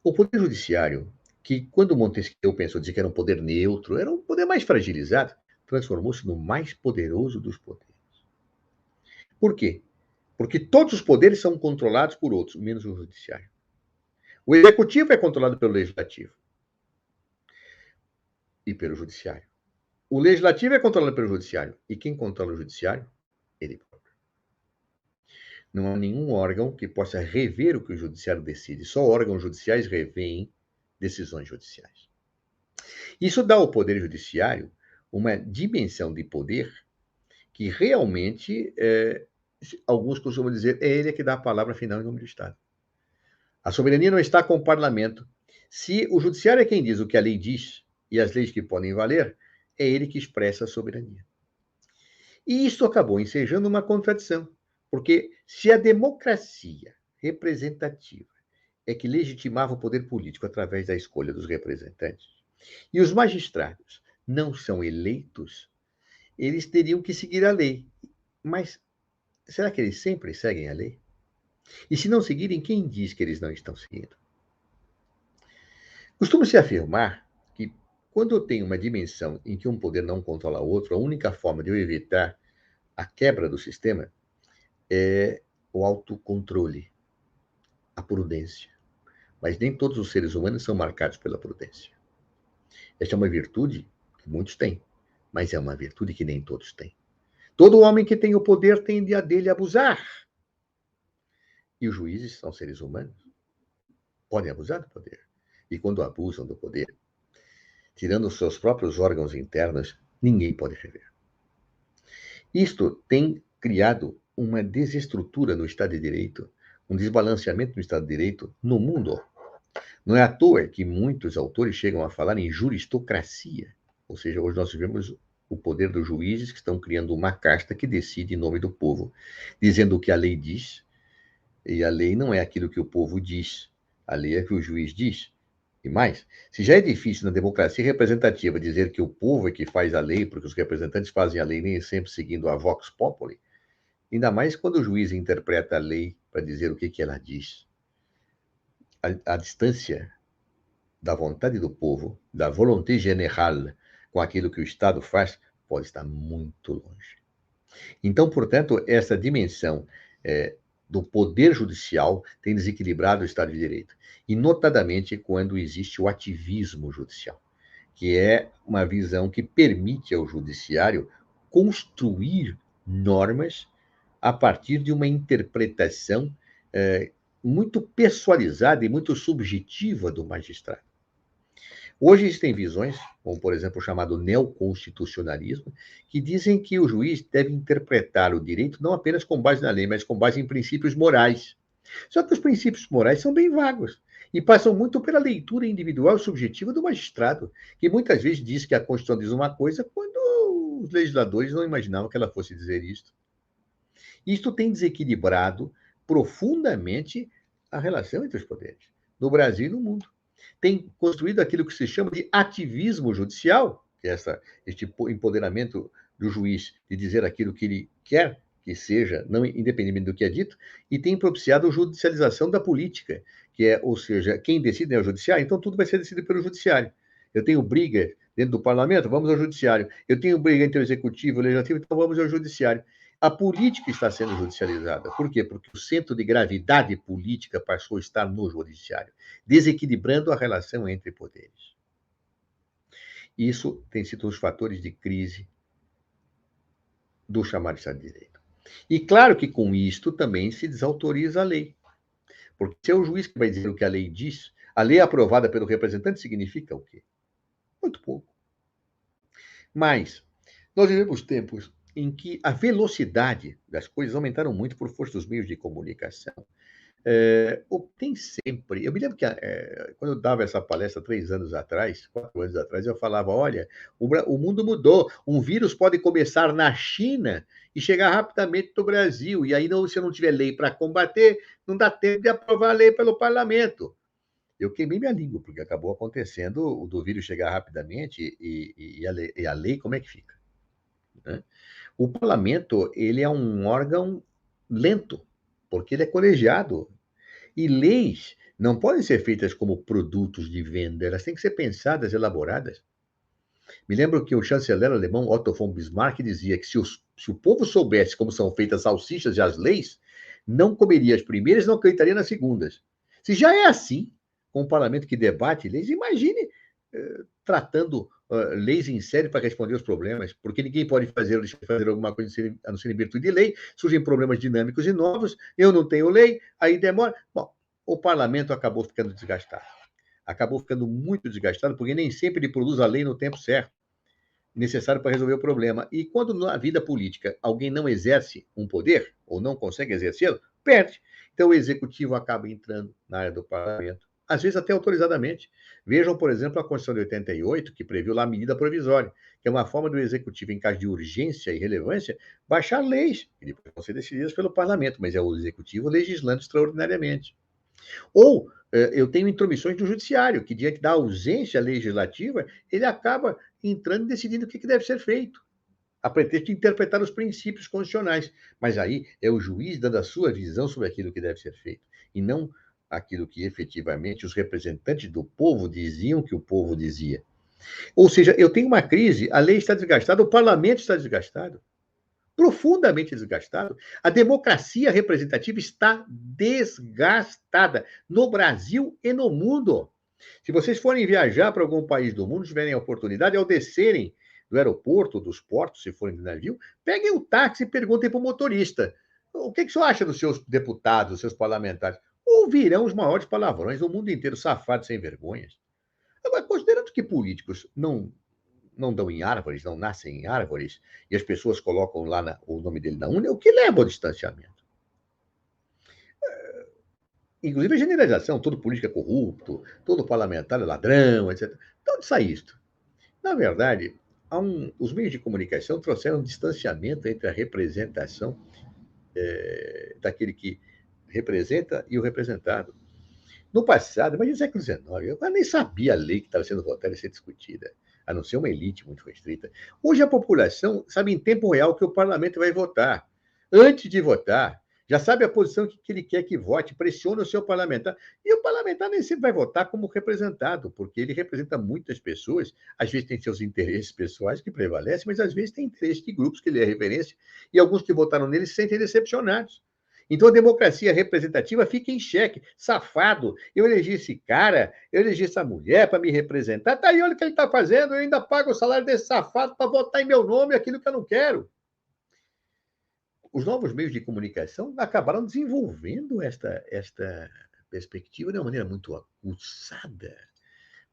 O poder judiciário, que quando Montesquieu pensou dizer que era um poder neutro, era um poder mais fragilizado, transformou-se no mais poderoso dos poderes. Por quê? Porque todos os poderes são controlados por outros, menos o judiciário. O executivo é controlado pelo legislativo e pelo judiciário. O legislativo é controlado pelo judiciário. E quem controla o judiciário? Ele próprio. Não há nenhum órgão que possa rever o que o judiciário decide. Só órgãos judiciais revêem decisões judiciais. Isso dá ao poder judiciário uma dimensão de poder que realmente, alguns costumam dizer, é ele que dá a palavra final em nome do Estado. A soberania não está com o parlamento. Se o judiciário é quem diz o que a lei diz e as leis que podem valer, é ele que expressa a soberania. E isso acabou ensejando uma contradição. Porque se a democracia representativa é que legitimava o poder político através da escolha dos representantes, e os magistrados não são eleitos, eles teriam que seguir a lei. Mas será que eles sempre seguem a lei? E se não seguirem, quem diz que eles não estão seguindo? Costuma-se afirmar que quando eu tenho uma dimensão em que um poder não controla o outro, a única forma de eu evitar a quebra do sistema é o autocontrole, a prudência. Mas nem todos os seres humanos são marcados pela prudência. Esta é uma virtude que muitos têm, mas é uma virtude que nem todos têm. Todo homem que tem o poder tende a dele abusar. E os juízes são seres humanos. Podem abusar do poder. E quando abusam do poder, tirando os seus próprios órgãos internos, ninguém pode rever. Isto tem criado uma desestrutura no Estado de Direito, um desbalanceamento no Estado de Direito no mundo. Não é à toa que muitos autores chegam a falar em juristocracia. Ou seja, hoje nós vivemos o poder dos juízes que estão criando uma casta que decide em nome do povo, dizendo o que a lei diz, e a lei não é aquilo que o povo diz, a lei é o que o juiz diz. E mais, se já é difícil na democracia representativa dizer que o povo é que faz a lei, porque os representantes fazem a lei nem sempre seguindo a vox populi, ainda mais quando o juiz interpreta a lei para dizer o que ela diz. A distância da vontade do povo, da volonté générale, com aquilo que o Estado faz, pode estar muito longe. Então, portanto, essa dimensão do poder judicial tem desequilibrado o Estado de Direito. E, notadamente, quando existe o ativismo judicial, que é uma visão que permite ao judiciário construir normas a partir de uma interpretação muito pessoalizada e muito subjetiva do magistrado. Hoje existem visões, como por exemplo o chamado neoconstitucionalismo, que dizem que o juiz deve interpretar o direito não apenas com base na lei, mas com base em princípios morais. Só que os princípios morais são bem vagos e passam muito pela leitura individual e subjetiva do magistrado, que muitas vezes diz que a Constituição diz uma coisa quando os legisladores não imaginavam que ela fosse dizer isto. Isto tem desequilibrado profundamente a relação entre os poderes, no Brasil e no mundo. Tem construído aquilo que se chama de ativismo judicial, que é este empoderamento do juiz de dizer aquilo que ele quer que seja, não independentemente do que é dito, e tem propiciado a judicialização da política, que é, ou seja, quem decide é o judiciário, então tudo vai ser decidido pelo judiciário. Eu tenho briga dentro do parlamento, vamos ao judiciário. Eu tenho briga entre o executivo e o legislativo, então vamos ao judiciário. A política está sendo judicializada. Por quê? Porque o centro de gravidade política passou a estar no judiciário, desequilibrando a relação entre poderes. Isso tem sido um dos fatores de crise do chamado Estado de Direito. E claro que com isto também se desautoriza a lei. Porque se é o juiz que vai dizer o que a lei diz, a lei aprovada pelo representante significa o quê? Muito pouco. Mas nós vivemos tempos em que a velocidade das coisas aumentaram muito por força dos meios de comunicação. Tem sempre... Eu me lembro que quando eu dava essa palestra 3 anos atrás, 4 anos atrás, eu falava, olha, o mundo mudou, um vírus pode começar na China e chegar rapidamente no Brasil, e aí se eu não tiver lei para combater, não dá tempo de aprovar a lei pelo parlamento. Eu queimei minha língua, porque acabou acontecendo o do vírus chegar rapidamente e a lei, como é que fica? Né? O parlamento, ele é um órgão lento, porque ele é colegiado. E leis não podem ser feitas como produtos de venda, elas têm que ser pensadas, elaboradas. Me lembro que o chanceler alemão Otto von Bismarck dizia que se o povo soubesse como são feitas as salsichas e as leis, não comeria as primeiras e não acreditaria nas segundas. Se já é assim, com um parlamento que debate leis, imagine tratando leis em série para responder os problemas, porque ninguém pode fazer alguma coisa a não ser em virtude de lei, surgem problemas dinâmicos e novos, eu não tenho lei, aí demora. Bom, o parlamento acabou ficando desgastado. Acabou ficando muito desgastado, porque nem sempre ele produz a lei no tempo certo, necessário para resolver o problema. E quando na vida política alguém não exerce um poder, ou não consegue exercê-lo, perde. Então o executivo acaba entrando na área do parlamento, às vezes até autorizadamente. Vejam, por exemplo, a Constituição de 88, que previu lá a medida provisória, que é uma forma do executivo, em caso de urgência e relevância, baixar leis, que depois vão ser decididas pelo parlamento, mas é o executivo legislando extraordinariamente. Ou eu tenho intromissões do judiciário, que diante da ausência legislativa, ele acaba entrando e decidindo o que deve ser feito, a pretexto de interpretar os princípios constitucionais. Mas aí é o juiz dando a sua visão sobre aquilo que deve ser feito, e não aquilo que efetivamente os representantes do povo diziam que o povo dizia. Ou seja, eu tenho uma crise, a lei está desgastada, o parlamento está desgastado, profundamente desgastado. A democracia representativa está desgastada no Brasil e no mundo. Se vocês forem viajar para algum país do mundo, tiverem a oportunidade, ao descerem do aeroporto, dos portos, se forem de navio, peguem o táxi e perguntem para o motorista: o que o senhor acha dos seus deputados, dos seus parlamentares? Ouvirão os maiores palavrões do mundo inteiro, safados sem vergonhas. Agora, considerando que políticos não dão em árvores, não nascem em árvores, e as pessoas colocam lá o nome dele na urna, é o que leva ao distanciamento. Inclusive a generalização, todo político é corrupto, todo parlamentar é ladrão, etc. De onde sai isto? Na verdade, os meios de comunicação trouxeram um distanciamento entre a representação daquele que representa e o representado. No passado, imagina no século XIX, eu nem sabia a lei que estava sendo votada e ser discutida, a não ser uma elite muito restrita. Hoje a população sabe em tempo real que o parlamento vai votar. Antes de votar, já sabe a posição que ele quer que vote, pressiona o seu parlamentar. E o parlamentar nem sempre vai votar como representado, porque ele representa muitas pessoas, às vezes tem seus interesses pessoais que prevalecem, mas às vezes tem interesses de grupos que ele é referência, e alguns que votaram nele se sentem decepcionados. Então a democracia representativa fica em xeque. Safado, eu elegi esse cara, eu elegi essa mulher para me representar, tá aí, olha o que ele está fazendo, eu ainda pago o salário desse safado para votar em meu nome aquilo que eu não quero. Os novos meios de comunicação acabaram desenvolvendo esta perspectiva de uma maneira muito aguçada.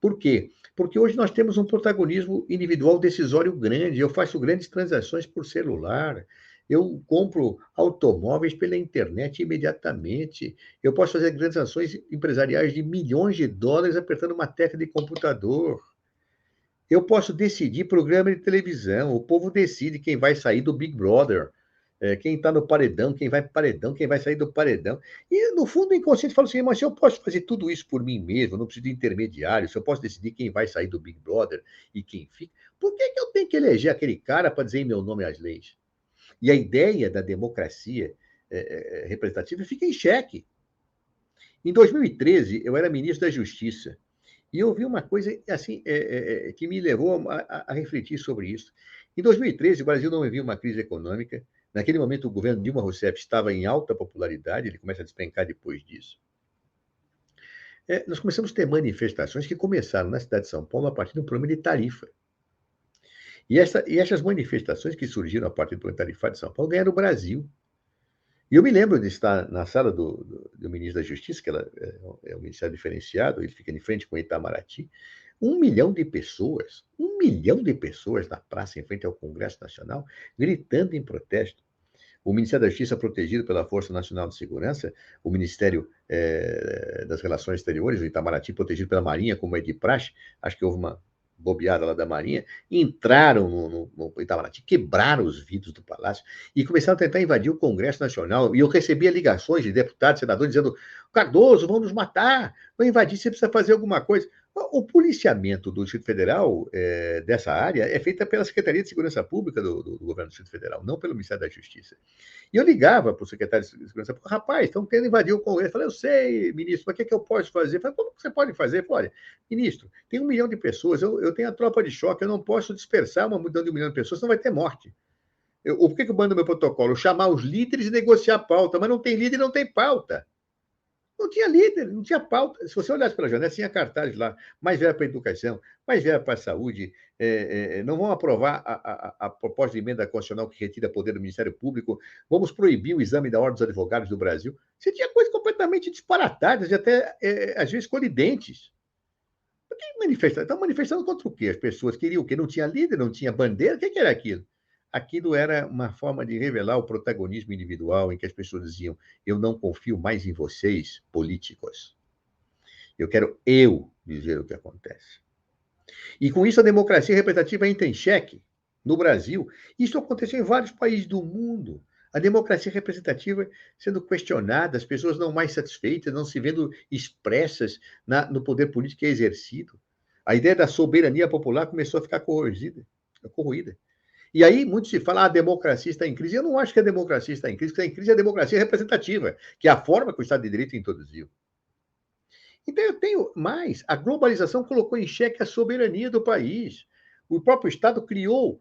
Por quê? Porque hoje nós temos um protagonismo individual decisório grande. Eu faço grandes transações por celular, eu compro automóveis pela internet imediatamente, eu posso fazer grandes ações empresariais de milhões de dólares apertando uma tecla de computador. Eu posso decidir programa de televisão, o povo decide quem vai sair do Big Brother, quem está no paredão, quem vai para o paredão, quem vai sair do paredão. E, no fundo, o inconsciente fala assim, mas se eu posso fazer tudo isso por mim mesmo, não preciso de intermediário, se eu posso decidir quem vai sair do Big Brother e quem fica, por que eu tenho que eleger aquele cara para dizer em meu nome as leis? E a ideia da democracia representativa fica em xeque. Em 2013, eu era ministro da Justiça, e eu vi uma coisa assim que me levou a refletir sobre isso. Em 2013, o Brasil não vivia uma crise econômica. Naquele momento, o governo Dilma Rousseff estava em alta popularidade, ele começa a despencar depois disso. Nós começamos a ter manifestações que começaram na cidade de São Paulo a partir do problema de tarifa. E essas manifestações que surgiram a partir do problema tarifário de São Paulo ganharam o Brasil. E eu me lembro de estar na sala do ministro da Justiça, que é um ministério diferenciado, ele fica de frente com o Itamaraty, 1 milhão de pessoas na praça em frente ao Congresso Nacional, gritando em protesto. O Ministério da Justiça protegido pela Força Nacional de Segurança, o Ministério das Relações Exteriores, o Itamaraty protegido pela Marinha, como é de praxe, acho que houve uma bobeada lá da Marinha, entraram no Itamaraty, quebraram os vidros do palácio e começaram a tentar invadir o Congresso Nacional. E eu recebia ligações de deputados, senadores, dizendo: Cardoso, vão nos matar, vão invadir, você precisa fazer alguma coisa. O policiamento do Distrito Federal, dessa área, é feita pela Secretaria de Segurança Pública do Governo do Distrito Federal, não pelo Ministério da Justiça. E eu ligava para o secretário de Segurança Pública: rapaz, estão querendo invadir o Congresso. Eu falei: eu sei, ministro, mas o que eu posso fazer? Eu falei: como você pode fazer? Eu falei: olha, ministro, tem 1 milhão de pessoas, eu tenho a tropa de choque, eu não posso dispersar uma multidão de 1 milhão de pessoas, senão vai ter morte. Por que eu mando meu protocolo? Chamar os líderes e negociar a pauta, mas não tem líder e não tem pauta. Não tinha líder, não tinha pauta. Se você olhasse pela janela, tinha cartazes lá, mais verba para a educação, mais verba para a saúde, não vão aprovar a proposta de emenda constitucional que retira poder do Ministério Público, vamos proibir o exame da Ordem dos Advogados do Brasil. Você tinha coisas completamente disparatadas e até, às vezes, colidentes. Por que manifestar? Estão manifestando contra o quê? As pessoas queriam o quê? Não tinha líder, não tinha bandeira? O que era aquilo? Aquilo era uma forma de revelar o protagonismo individual, em que as pessoas diziam: eu não confio mais em vocês, políticos. Eu quero dizer o que acontece. E com isso a democracia representativa entra em xeque no Brasil. Isso aconteceu em vários países do mundo. A democracia representativa sendo questionada, as pessoas não mais satisfeitas, não se vendo expressas no poder político que é exercido. A ideia da soberania popular começou a ficar corroída. E aí muito se fala: a democracia está em crise. Eu não acho que a democracia está em crise, porque está em crise a democracia representativa, que é a forma que o Estado de Direito introduziu. Então eu tenho mais. A globalização colocou em xeque a soberania do país. O próprio Estado criou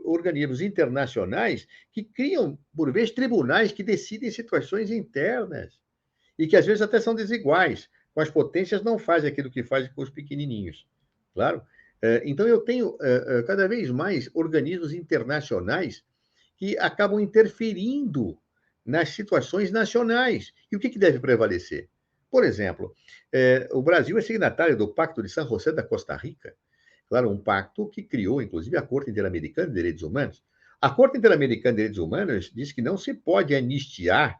organismos internacionais que criam, por vezes, tribunais que decidem situações internas e que, às vezes, até são desiguais. Com as potências não fazem aquilo que fazem com os pequenininhos. Claro. Então, eu tenho cada vez mais organismos internacionais que acabam interferindo nas situações nacionais. E o que deve prevalecer? Por exemplo, o Brasil é signatário do Pacto de San José da Costa Rica. Claro, um pacto que criou, inclusive, a Corte Interamericana de Direitos Humanos. A Corte Interamericana de Direitos Humanos diz que não se pode anistiar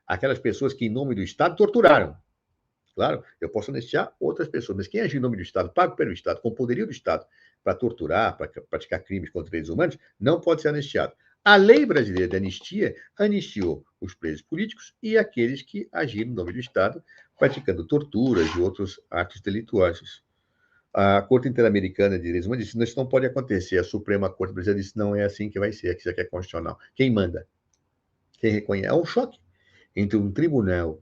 aquelas pessoas que, em nome do Estado, torturaram. Claro, eu posso anistiar outras pessoas, mas quem agir em nome do Estado, pago pelo Estado, com o poderio do Estado, para torturar, para praticar crimes contra os direitos humanos, não pode ser anistiado. A lei brasileira de anistia anistiou os presos políticos e aqueles que agiram em nome do Estado, praticando torturas e outros atos delituosos. A Corte Interamericana de Direitos Humanos disse: isso não pode acontecer. A Suprema Corte Brasileira disse: não é assim que vai ser, que isso aqui é constitucional. Quem manda? Quem reconhece? É um choque entre um tribunal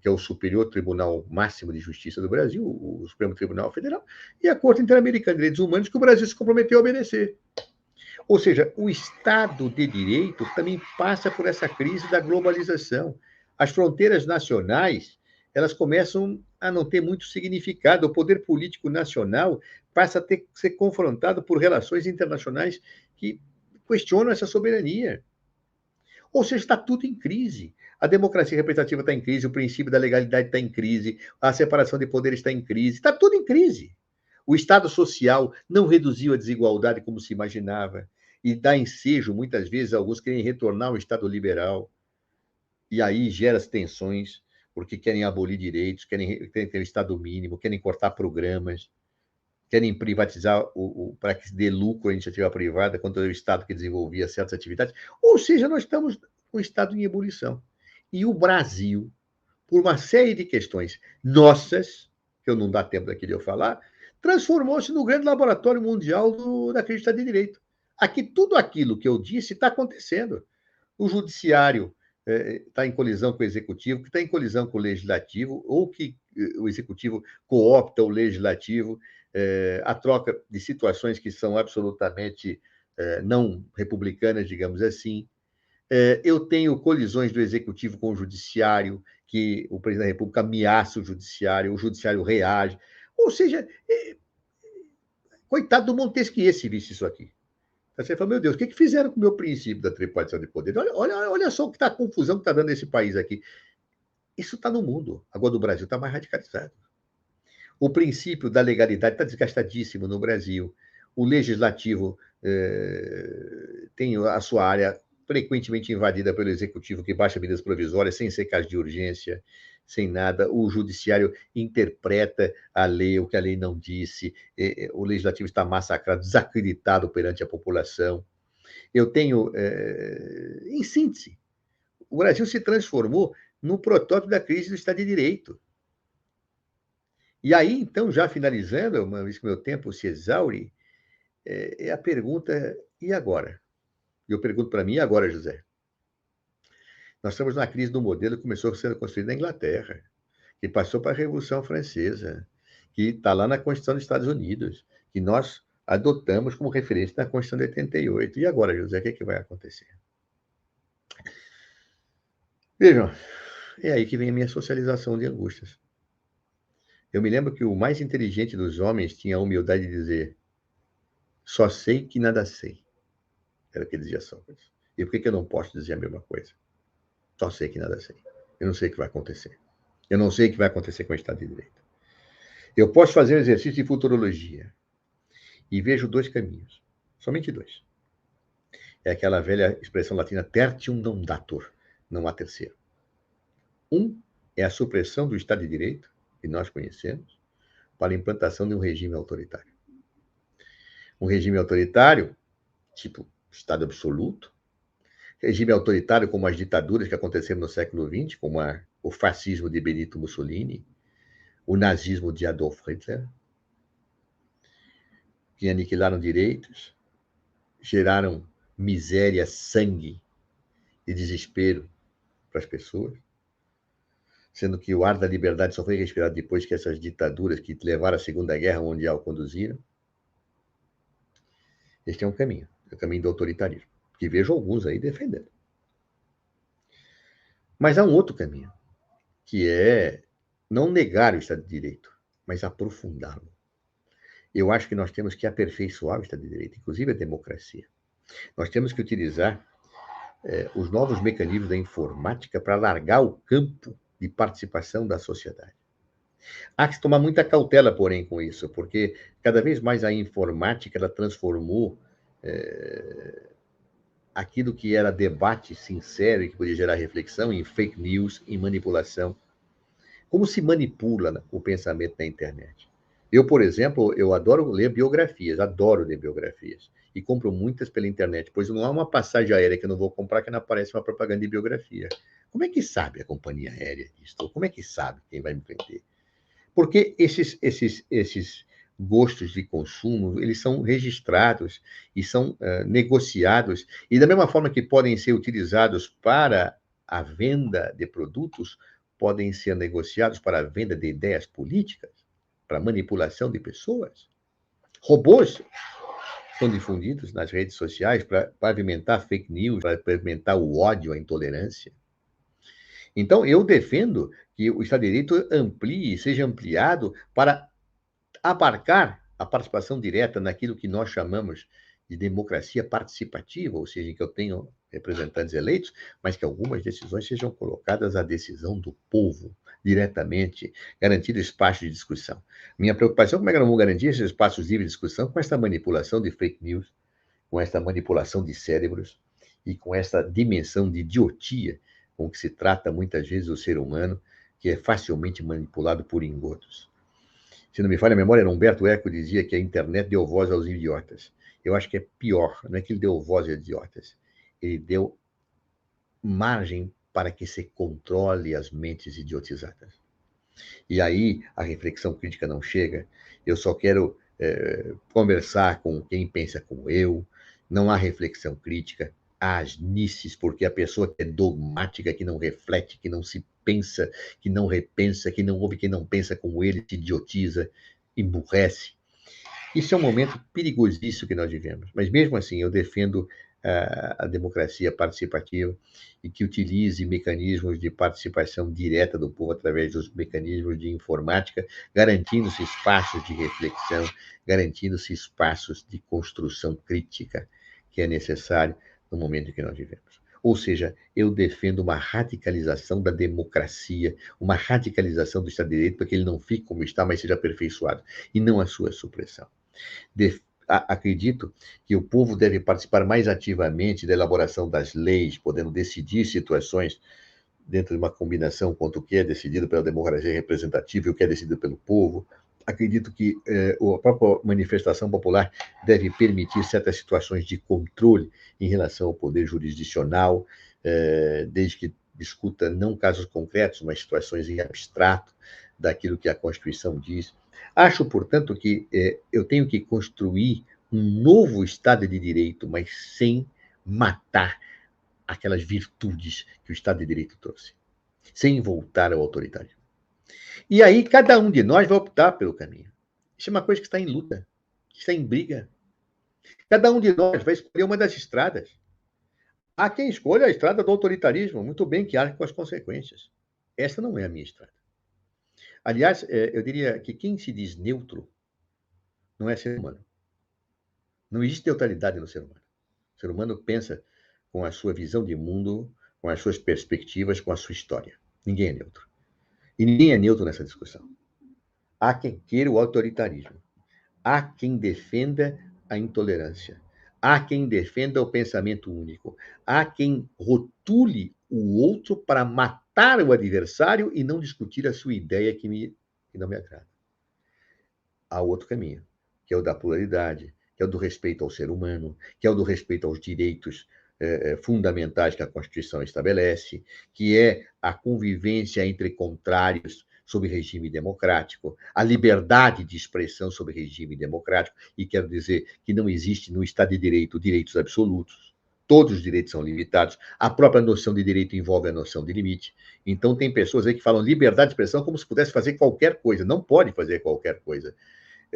que é o superior tribunal máximo de justiça do Brasil, o Supremo Tribunal Federal, e a Corte Interamericana de Direitos Humanos, que o Brasil se comprometeu a obedecer. Ou seja, o Estado de Direito também passa por essa crise da globalização. As fronteiras nacionais, elas começam a não ter muito significado. O poder político nacional passa a ser confrontado por relações internacionais que questionam essa soberania. Ou seja, está tudo em crise. A democracia representativa está em crise, o princípio da legalidade está em crise, a separação de poderes está em crise, está tudo em crise. O Estado social não reduziu a desigualdade como se imaginava, e dá ensejo, muitas vezes, alguns querem retornar ao Estado liberal, e aí gera as tensões, porque querem abolir direitos, querem ter o Estado mínimo, querem cortar programas, querem privatizar para que se dê lucro à iniciativa privada, quanto ao Estado que desenvolvia certas atividades. Ou seja, nós estamos com o Estado em ebulição. E o Brasil, por uma série de questões nossas, que eu não dá tempo daqui de eu falar, transformou-se no grande laboratório mundial da crise de direito. Aqui, tudo aquilo que eu disse está acontecendo. O judiciário está em colisão com o executivo, que está em colisão com o legislativo, ou que o executivo coopta o legislativo, a troca de situações que são absolutamente não republicanas, digamos assim. Eu tenho colisões do executivo com o judiciário, que o presidente da República ameaça o judiciário reage. Ou seja, coitado do Montesquieu se visse isso aqui. Você fala, meu Deus, o que fizeram com o meu princípio da tripartição de poder? Olha só o que está a confusão que está dando nesse país aqui. Isso está no mundo. Agora, no Brasil está mais radicalizado. O princípio da legalidade está desgastadíssimo no Brasil. O legislativo tem a sua área frequentemente invadida pelo executivo, que baixa medidas provisórias sem ser caso de urgência, sem nada. O judiciário interpreta a lei, o que a lei não disse. O legislativo está massacrado, desacreditado perante a população. Eu tenho, em síntese, o Brasil se transformou no protótipo da crise do Estado de Direito. E aí, então, já finalizando, uma vez que meu tempo se exaure, é a pergunta, e agora? Eu pergunto para mim, e agora, José? Nós estamos na crise do modelo que começou sendo construído na Inglaterra, que passou para a Revolução Francesa, que está lá na Constituição dos Estados Unidos, que nós adotamos como referência na Constituição de 88. E agora, José, o que vai acontecer? Vejam, é aí que vem a minha socialização de angústias. Eu me lembro que o mais inteligente dos homens tinha a humildade de dizer: só sei que nada sei. Era o que dizia Sócrates. E por que eu não posso dizer a mesma coisa? Só sei que nada sei. Eu não sei o que vai acontecer. Eu não sei o que vai acontecer com o Estado de Direito. Eu posso fazer um exercício de futurologia e vejo dois caminhos. Somente dois. É aquela velha expressão latina, tertium non datur. Não há terceiro. Um é a supressão do Estado de Direito, que nós conhecemos, para a implantação de um regime autoritário. Um regime autoritário, tipo Estado absoluto, regime autoritário como as ditaduras que aconteceram no século XX, como o fascismo de Benito Mussolini, o nazismo de Adolf Hitler, que aniquilaram direitos, geraram miséria, sangue e desespero para as pessoas, sendo que o ar da liberdade só foi respirado depois que essas ditaduras que levaram à Segunda Guerra Mundial conduziram. Este é um caminho, o caminho do autoritarismo, que vejo alguns aí defendendo. Mas há um outro caminho, que é não negar o Estado de Direito, mas aprofundá-lo. Eu acho que nós temos que aperfeiçoar o Estado de Direito, inclusive a democracia. Nós temos que utilizar os novos mecanismos da informática para alargar o campo de participação da sociedade. Há que tomar muita cautela, porém, com isso, porque cada vez mais a informática ela transformou aquilo que era debate sincero e que podia gerar reflexão em fake news, em manipulação. Como se manipula o pensamento na internet? Eu, por exemplo, eu adoro ler biografias, e compro muitas pela internet, pois não há uma passagem aérea que eu não vou comprar que não aparece uma propaganda de biografia. Como é que sabe a companhia aérea disso? Como é que sabe quem vai me vender? Porque esses gostos de consumo, eles são registrados e são negociados, e da mesma forma que podem ser utilizados para a venda de produtos, podem ser negociados para a venda de ideias políticas, para manipulação de pessoas. Robôs são difundidos nas redes sociais para pavimentar fake news, para pavimentar o ódio, a intolerância. Então, eu defendo que o Estado de Direito amplie, seja ampliado para abarcar a participação direta naquilo que nós chamamos de democracia participativa, ou seja, que eu tenho representantes eleitos, mas que algumas decisões sejam colocadas à decisão do povo, diretamente, garantindo espaço de discussão. Minha preocupação é como é que nós vamos garantir esses espaços livres de discussão com essa manipulação de fake news, com essa manipulação de cérebros e com essa dimensão de idiotia com que se trata muitas vezes o ser humano, que é facilmente manipulado por engodos. Se não me falha a memória, era Humberto Eco que dizia que a internet deu voz aos idiotas. Eu acho que é pior, não é que ele deu voz aos idiotas, ele deu margem para que se controle as mentes idiotizadas. E aí a reflexão crítica não chega. Eu só quero conversar com quem pensa como eu. Não há reflexão crítica, há asnices, porque a pessoa que é dogmática, que não reflete, que não se pensa, que não repensa, que não ouve, que não pensa como ele, se idiotiza, emburrece. Isso é um momento perigosíssimo que nós vivemos. Mas mesmo assim, eu defendo a democracia participativa e que utilize mecanismos de participação direta do povo através dos mecanismos de informática, garantindo-se espaços de reflexão, garantindo-se espaços de construção crítica, que é necessário no momento em que nós vivemos. Ou seja, eu defendo uma radicalização da democracia, uma radicalização do Estado de Direito, para que ele não fique como está, mas seja aperfeiçoado, e não a sua supressão. Acredito que o povo deve participar mais ativamente da elaboração das leis, podendo decidir situações dentro de uma combinação quanto o que é decidido pela democracia representativa e o que é decidido pelo povo. Acredito que a própria manifestação popular deve permitir certas situações de controle em relação ao poder jurisdicional, desde que discuta não casos concretos, mas situações em abstrato daquilo que a Constituição diz. Acho, portanto, que eu tenho que construir um novo Estado de Direito, mas sem matar aquelas virtudes que o Estado de Direito trouxe, sem voltar ao autoritarismo. E aí, cada um de nós vai optar pelo caminho. Isso é uma coisa que está em luta, que está em briga. Cada um de nós vai escolher uma das estradas. Há quem escolha a estrada do autoritarismo, muito bem, que arque com as consequências. Essa não é a minha estrada. Aliás, eu diria que quem se diz neutro não é ser humano. Não existe neutralidade no ser humano. O ser humano pensa com a sua visão de mundo, com as suas perspectivas, com a sua história. Ninguém é neutro. E ninguém é neutro nessa discussão. Há quem queira o autoritarismo. Há quem defenda a intolerância. Há quem defenda o pensamento único. Há quem rotule o outro para matar o adversário e não discutir a sua ideia que não me agrada. Há outro caminho, que é o da pluralidade, que é o do respeito ao ser humano, que é o do respeito aos direitos fundamentais que a Constituição estabelece, que é a convivência entre contrários sob regime democrático, a liberdade de expressão sob regime democrático, e quero dizer que não existe no Estado de Direito direitos absolutos, todos os direitos são limitados, a própria noção de direito envolve a noção de limite. Então tem pessoas aí que falam liberdade de expressão como se pudesse fazer qualquer coisa, não pode fazer qualquer coisa.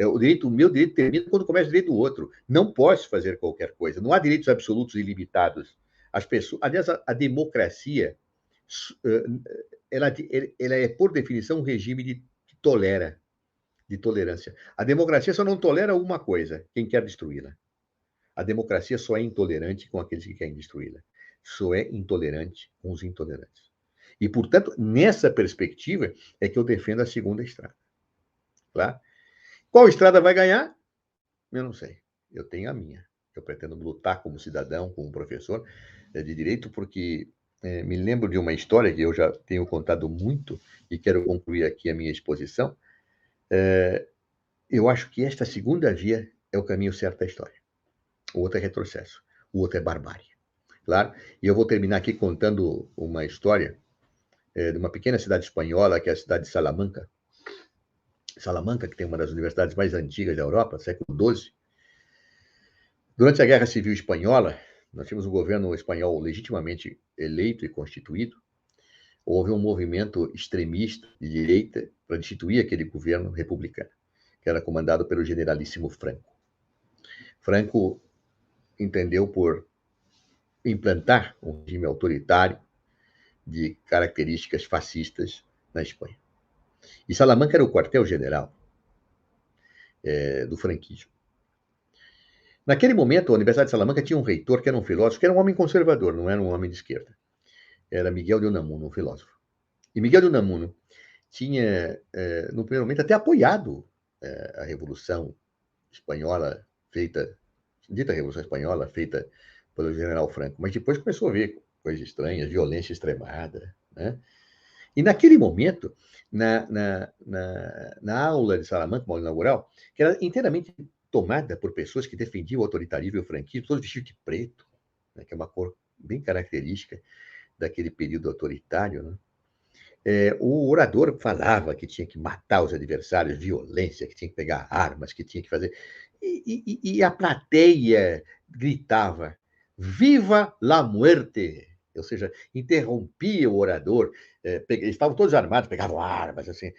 O meu direito termina quando começa o direito do outro. Não posso fazer qualquer coisa. Não há direitos absolutos e ilimitados. As pessoas, aliás, a democracia, ela é, por definição, um regime de tolerância. A democracia só não tolera uma coisa, quem quer destruí-la. A democracia só é intolerante com aqueles que querem destruí-la. Só é intolerante com os intolerantes. E, portanto, nessa perspectiva é que eu defendo a segunda estrada. Claro? Qual estrada vai ganhar? Eu não sei. Eu tenho a minha. Eu pretendo lutar como cidadão, como professor de direito, porque me lembro de uma história que eu já tenho contado muito e quero concluir aqui a minha exposição. Eu acho que esta segunda via é o caminho certo da história. O outro é retrocesso. O outro é barbárie. Claro? E eu vou terminar aqui contando uma história de uma pequena cidade espanhola, que é a cidade de Salamanca. Salamanca, que tem uma das universidades mais antigas da Europa, século XII. Durante a Guerra Civil Espanhola, nós tínhamos um governo espanhol legitimamente eleito e constituído. Houve um movimento extremista de direita para destituir aquele governo republicano, que era comandado pelo generalíssimo Franco. Franco entendeu por implantar um regime autoritário de características fascistas na Espanha. E Salamanca era o quartel-general do franquismo. Naquele momento, a Universidade de Salamanca tinha um reitor que era um filósofo, que era um homem conservador, não era um homem de esquerda. Era Miguel de Unamuno, um filósofo. E Miguel de Unamuno tinha, no primeiro momento, até apoiado a Revolução Espanhola dita Revolução Espanhola, feita pelo general Franco, mas depois começou a ver coisas estranhas, violência extremada, né? E naquele momento, na aula de Salamanca, uma aula inaugural, que era inteiramente tomada por pessoas que defendiam o autoritarismo e o franquismo, todos vestidos de preto, né, que é uma cor bem característica daquele período autoritário, né? O orador falava que tinha que matar os adversários, violência, que tinha que pegar armas, que tinha que fazer. E a plateia gritava: Viva la muerte! Ou seja, interrompia o orador, eles estavam todos armados, pegavam armas, assim,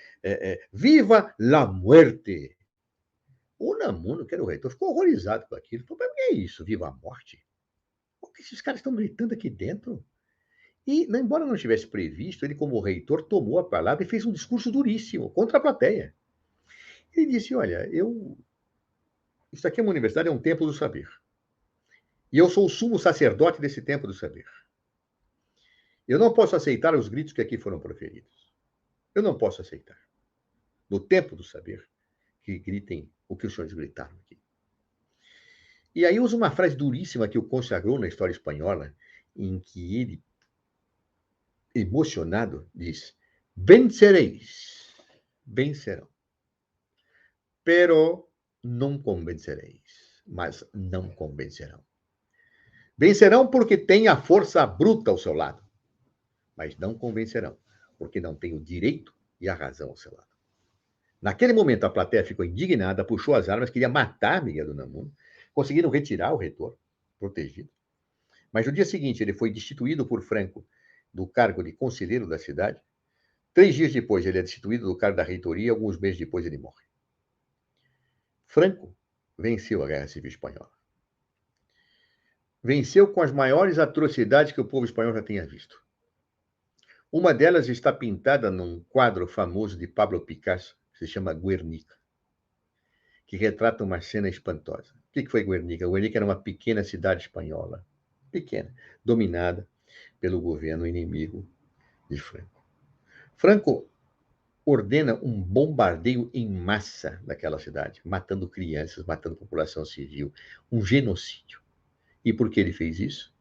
Viva la muerte! O Unamuno, que era o reitor, ficou horrorizado com aquilo. Falou: mas o que é isso, viva a morte? O que esses caras estão gritando aqui dentro? E, embora não tivesse previsto, ele, como reitor, tomou a palavra e fez um discurso duríssimo contra a plateia. Ele disse: olha, isso aqui é uma universidade, é um templo do saber. E eu sou o sumo sacerdote desse templo do saber. Eu não posso aceitar os gritos que aqui foram proferidos. Eu não posso aceitar, no templo do saber, que gritem o que os senhores gritaram aqui. E aí usa uma frase duríssima que o consagrou na história espanhola, em que ele, emocionado, diz: vencereis, vencerão, pero não convencereis, mas não convencerão. Vencerão porque têm a força bruta ao seu lado, mas não convencerão, porque não têm o direito e a razão ao seu lado. Naquele momento, a plateia ficou indignada, puxou as armas, queria matar Miguel de Unamuno, conseguiram retirar o reitor, protegido. Mas no dia seguinte, ele foi destituído por Franco do cargo de conselheiro da cidade. 3 dias depois, ele é destituído do cargo da reitoria e alguns meses depois ele morre. Franco venceu a Guerra Civil Espanhola. Venceu com as maiores atrocidades que o povo espanhol já tenha visto. Uma delas está pintada num quadro famoso de Pablo Picasso, que se chama Guernica, que retrata uma cena espantosa. O que foi Guernica? Guernica era uma pequena cidade espanhola, pequena, dominada pelo governo inimigo de Franco. Franco ordena um bombardeio em massa daquela cidade, matando crianças, matando população civil, um genocídio. E por que ele fez isso?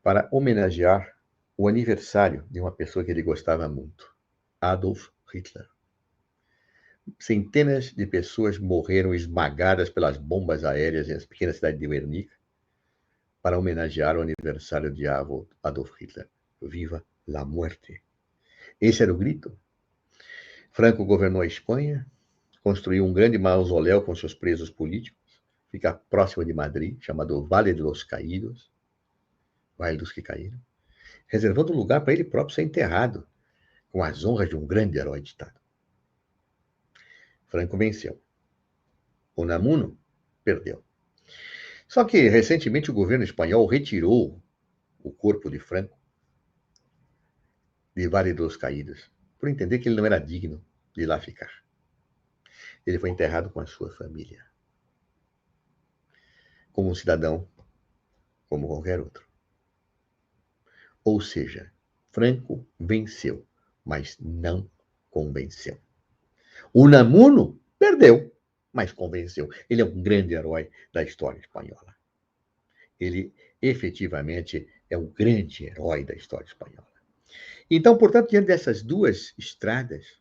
Para homenagear o aniversário de uma pessoa que ele gostava muito, Adolf Hitler. Centenas de pessoas morreram esmagadas pelas bombas aéreas na pequena cidade de Guernica para homenagear o aniversário de Adolf Hitler. Viva la muerte! Esse era o grito. Franco governou a Espanha, construiu um grande mausoléu com seus presos políticos, fica próximo de Madrid, chamado Vale de los Caídos, Vale dos que Caíram, reservando um lugar para ele próprio ser enterrado, com as honras de um grande herói ditado. Franco venceu. Unamuno perdeu. Só que, recentemente, o governo espanhol retirou o corpo de Franco de Vale dos Caídos, por entender que ele não era digno de ir lá ficar. Ele foi enterrado com a sua família, como um cidadão, como qualquer outro. Ou seja, Franco venceu, mas não convenceu. Unamuno perdeu, mas convenceu. Ele é um grande herói da história espanhola. Ele, efetivamente, é um grande herói da história espanhola. Então, portanto, diante dessas duas estradas,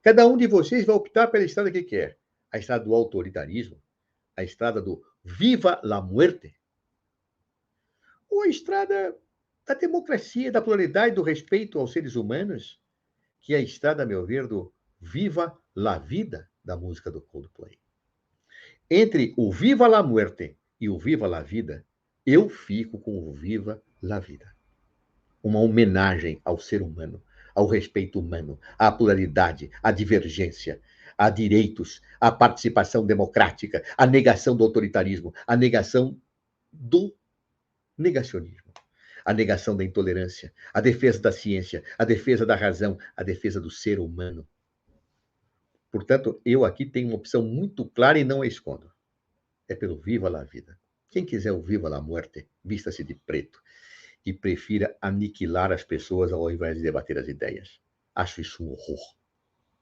cada um de vocês vai optar pela estrada que quer. A estrada do autoritarismo, a estrada do Viva la Muerte, ou a estrada da democracia, da pluralidade, do respeito aos seres humanos, que é a estrada, a meu ver, do Viva la Vida da música do Coldplay. Entre o Viva la Muerte e o Viva la Vida, eu fico com o Viva la Vida. Uma homenagem ao ser humano, ao respeito humano, à pluralidade, à divergência, a direitos, à participação democrática, à negação do autoritarismo, à negação do negacionismo, à negação da intolerância, à defesa da ciência, à defesa da razão, à defesa do ser humano. Portanto, eu aqui tenho uma opção muito clara e não a escondo. É pelo Viva la Vida. Quem quiser o Viva la Muerte, vista-se de preto e prefira aniquilar as pessoas ao invés de debater as ideias. Acho isso um horror.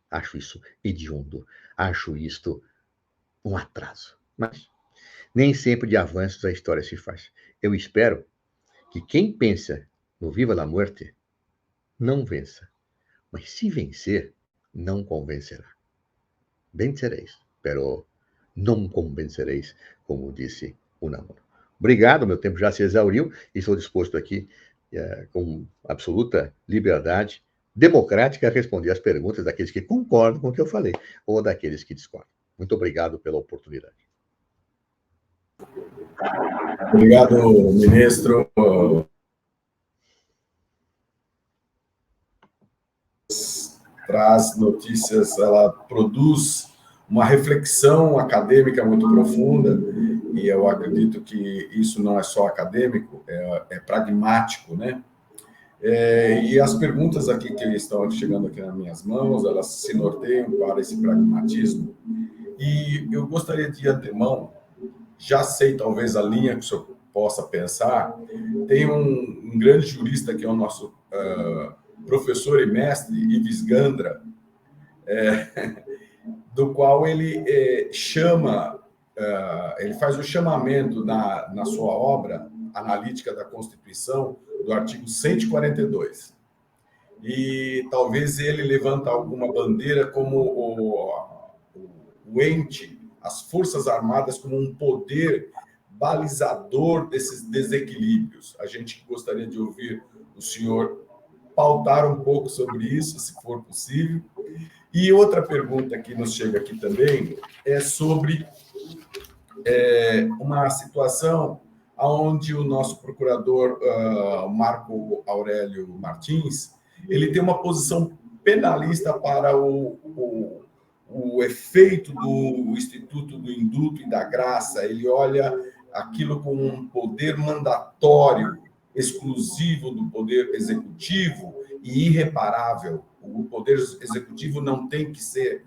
Acho isso hediondo. Acho isto um atraso. Mas nem sempre de avanços a história se faz. Eu espero que quem pensa no Viva la Muerte não vença, mas se vencer, não convencerá. Vencereis, pero não convencereis, como disse Unamuno. Obrigado, meu tempo já se exauriu e estou disposto aqui, com absoluta liberdade democrática, a responder as perguntas daqueles que concordam com o que eu falei ou daqueles que discordam. Muito obrigado pela oportunidade. Obrigado, ministro. Traz notícias, ela produz uma reflexão acadêmica muito profunda, e eu acredito que isso não é só acadêmico, é pragmático, né? E as perguntas aqui que estão chegando aqui nas minhas mãos, elas se norteiam para esse pragmatismo. E eu gostaria de antemão, já sei talvez a linha que o senhor possa pensar, tem um grande jurista que é o nosso professor e mestre, Ives Gandra, do qual ele chama, ele faz o chamamento na sua obra analítica da Constituição, do artigo 142. E talvez ele levanta alguma bandeira como o ente, as Forças Armadas, como um poder balizador desses desequilíbrios. A gente gostaria de ouvir o senhor pautar um pouco sobre isso, se for possível. E outra pergunta que nos chega aqui também é sobre uma situação onde o nosso procurador Marco Aurélio Martins, ele tem uma posição penalista para o efeito do Instituto do Indulto e da Graça. Ele olha aquilo como um poder mandatório, exclusivo do poder executivo e irreparável. O poder executivo não tem que ser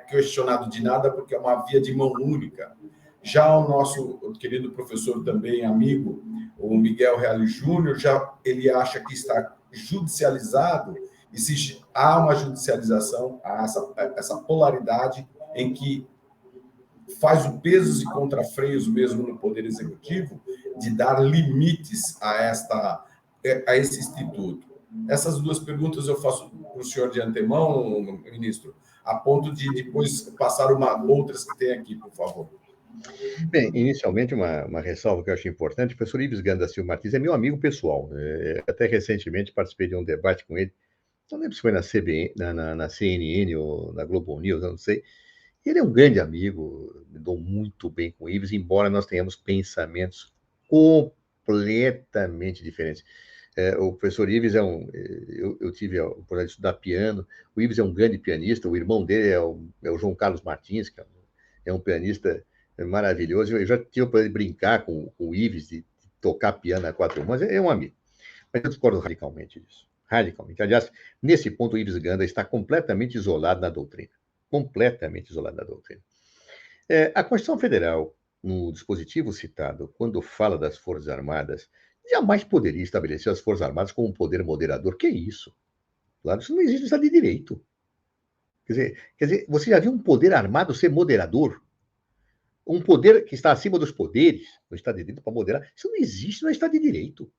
questionado de nada, porque é uma via de mão única. Já o nosso querido professor, também amigo, o Miguel Reale Júnior, ele acha que está judicializado, e se há uma judicialização, há essa polaridade em que faz o pesos e contrafreios mesmo no Poder Executivo de dar limites a esse instituto. Essas duas perguntas eu faço para o senhor de antemão, ministro, a ponto de depois passar outras que tem aqui, por favor. Bem, inicialmente, uma ressalva que eu acho importante: o professor Ives Gandra Silva Martins é meu amigo pessoal. Até recentemente participei de um debate com ele, não lembro se foi na CBN, na CNN ou na Globo News, eu não sei. Ele é um grande amigo, me dou muito bem com o Ives, embora nós tenhamos pensamentos completamente diferentes. O professor Ives eu tive a oportunidade de estudar piano. O Ives é um grande pianista, o irmão dele é o João Carlos Martins, que é um pianista maravilhoso. Eu já tive para brincar com o Ives, de tocar piano a quatro mãos, é um amigo. Mas eu discordo radicalmente disso. Radicalmente. Aliás, nesse ponto, o Ives Gandra está completamente isolado na doutrina. Completamente isolado da doutrina. A Constituição Federal, no dispositivo citado, quando fala das Forças Armadas, jamais poderia estabelecer as Forças Armadas como um poder moderador. Que isso? Claro, isso não existe no Estado de Direito. Quer dizer, você já viu um poder armado ser moderador? Um poder que está acima dos poderes no Estado de Direito para moderar? Isso não existe no Estado de Direito.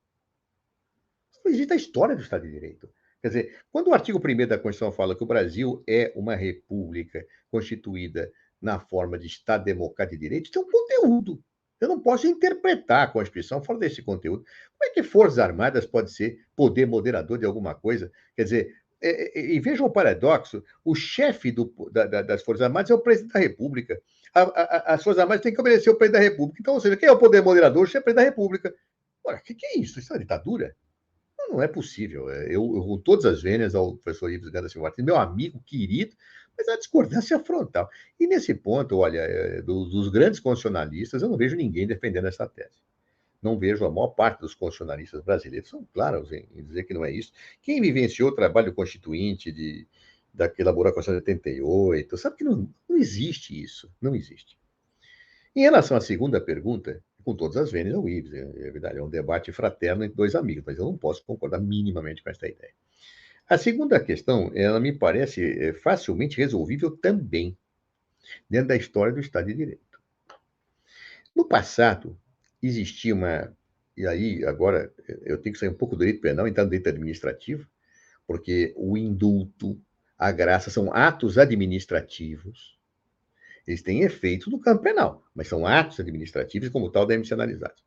Isso não existe na história do Estado de Direito. Quer dizer, quando o artigo 1º da Constituição fala que o Brasil é uma república constituída na forma de Estado democrático de direito, isso é um conteúdo. Eu não posso interpretar a Constituição fora desse conteúdo. Como é que Forças Armadas pode ser poder moderador de alguma coisa? Quer dizer, e vejam o paradoxo: o chefe das Forças Armadas é o presidente da República. As Forças Armadas têm que obedecer ao presidente da República. Então, ou seja, quem é o poder moderador? O chefe da República. Ora, o que é isso? Isso é uma ditadura? Não é possível. Eu com todas as vênias ao professor Ives Gandra Silva Martins, meu amigo querido, mas a discordância frontal. E nesse ponto, olha, dos grandes constitucionalistas, eu não vejo ninguém defendendo essa tese. Não vejo. A maior parte dos constitucionalistas brasileiros são claros em dizer que não é isso. Quem vivenciou o trabalho constituinte que elaborou a Constituição de 88, sabe que não existe isso. Não existe. Em relação à segunda pergunta, com todas as vênias ao Ives, é verdade, é um debate fraterno entre dois amigos, mas eu não posso concordar minimamente com essa ideia. A segunda questão, ela me parece facilmente resolvível também, dentro da história do Estado de Direito. No passado, existia e aí agora eu tenho que sair um pouco do direito penal, entrar no direito administrativo, porque o indulto, a graça, são atos administrativos. Eles têm efeito no campo penal, mas são atos administrativos e, como tal, devem ser analisados.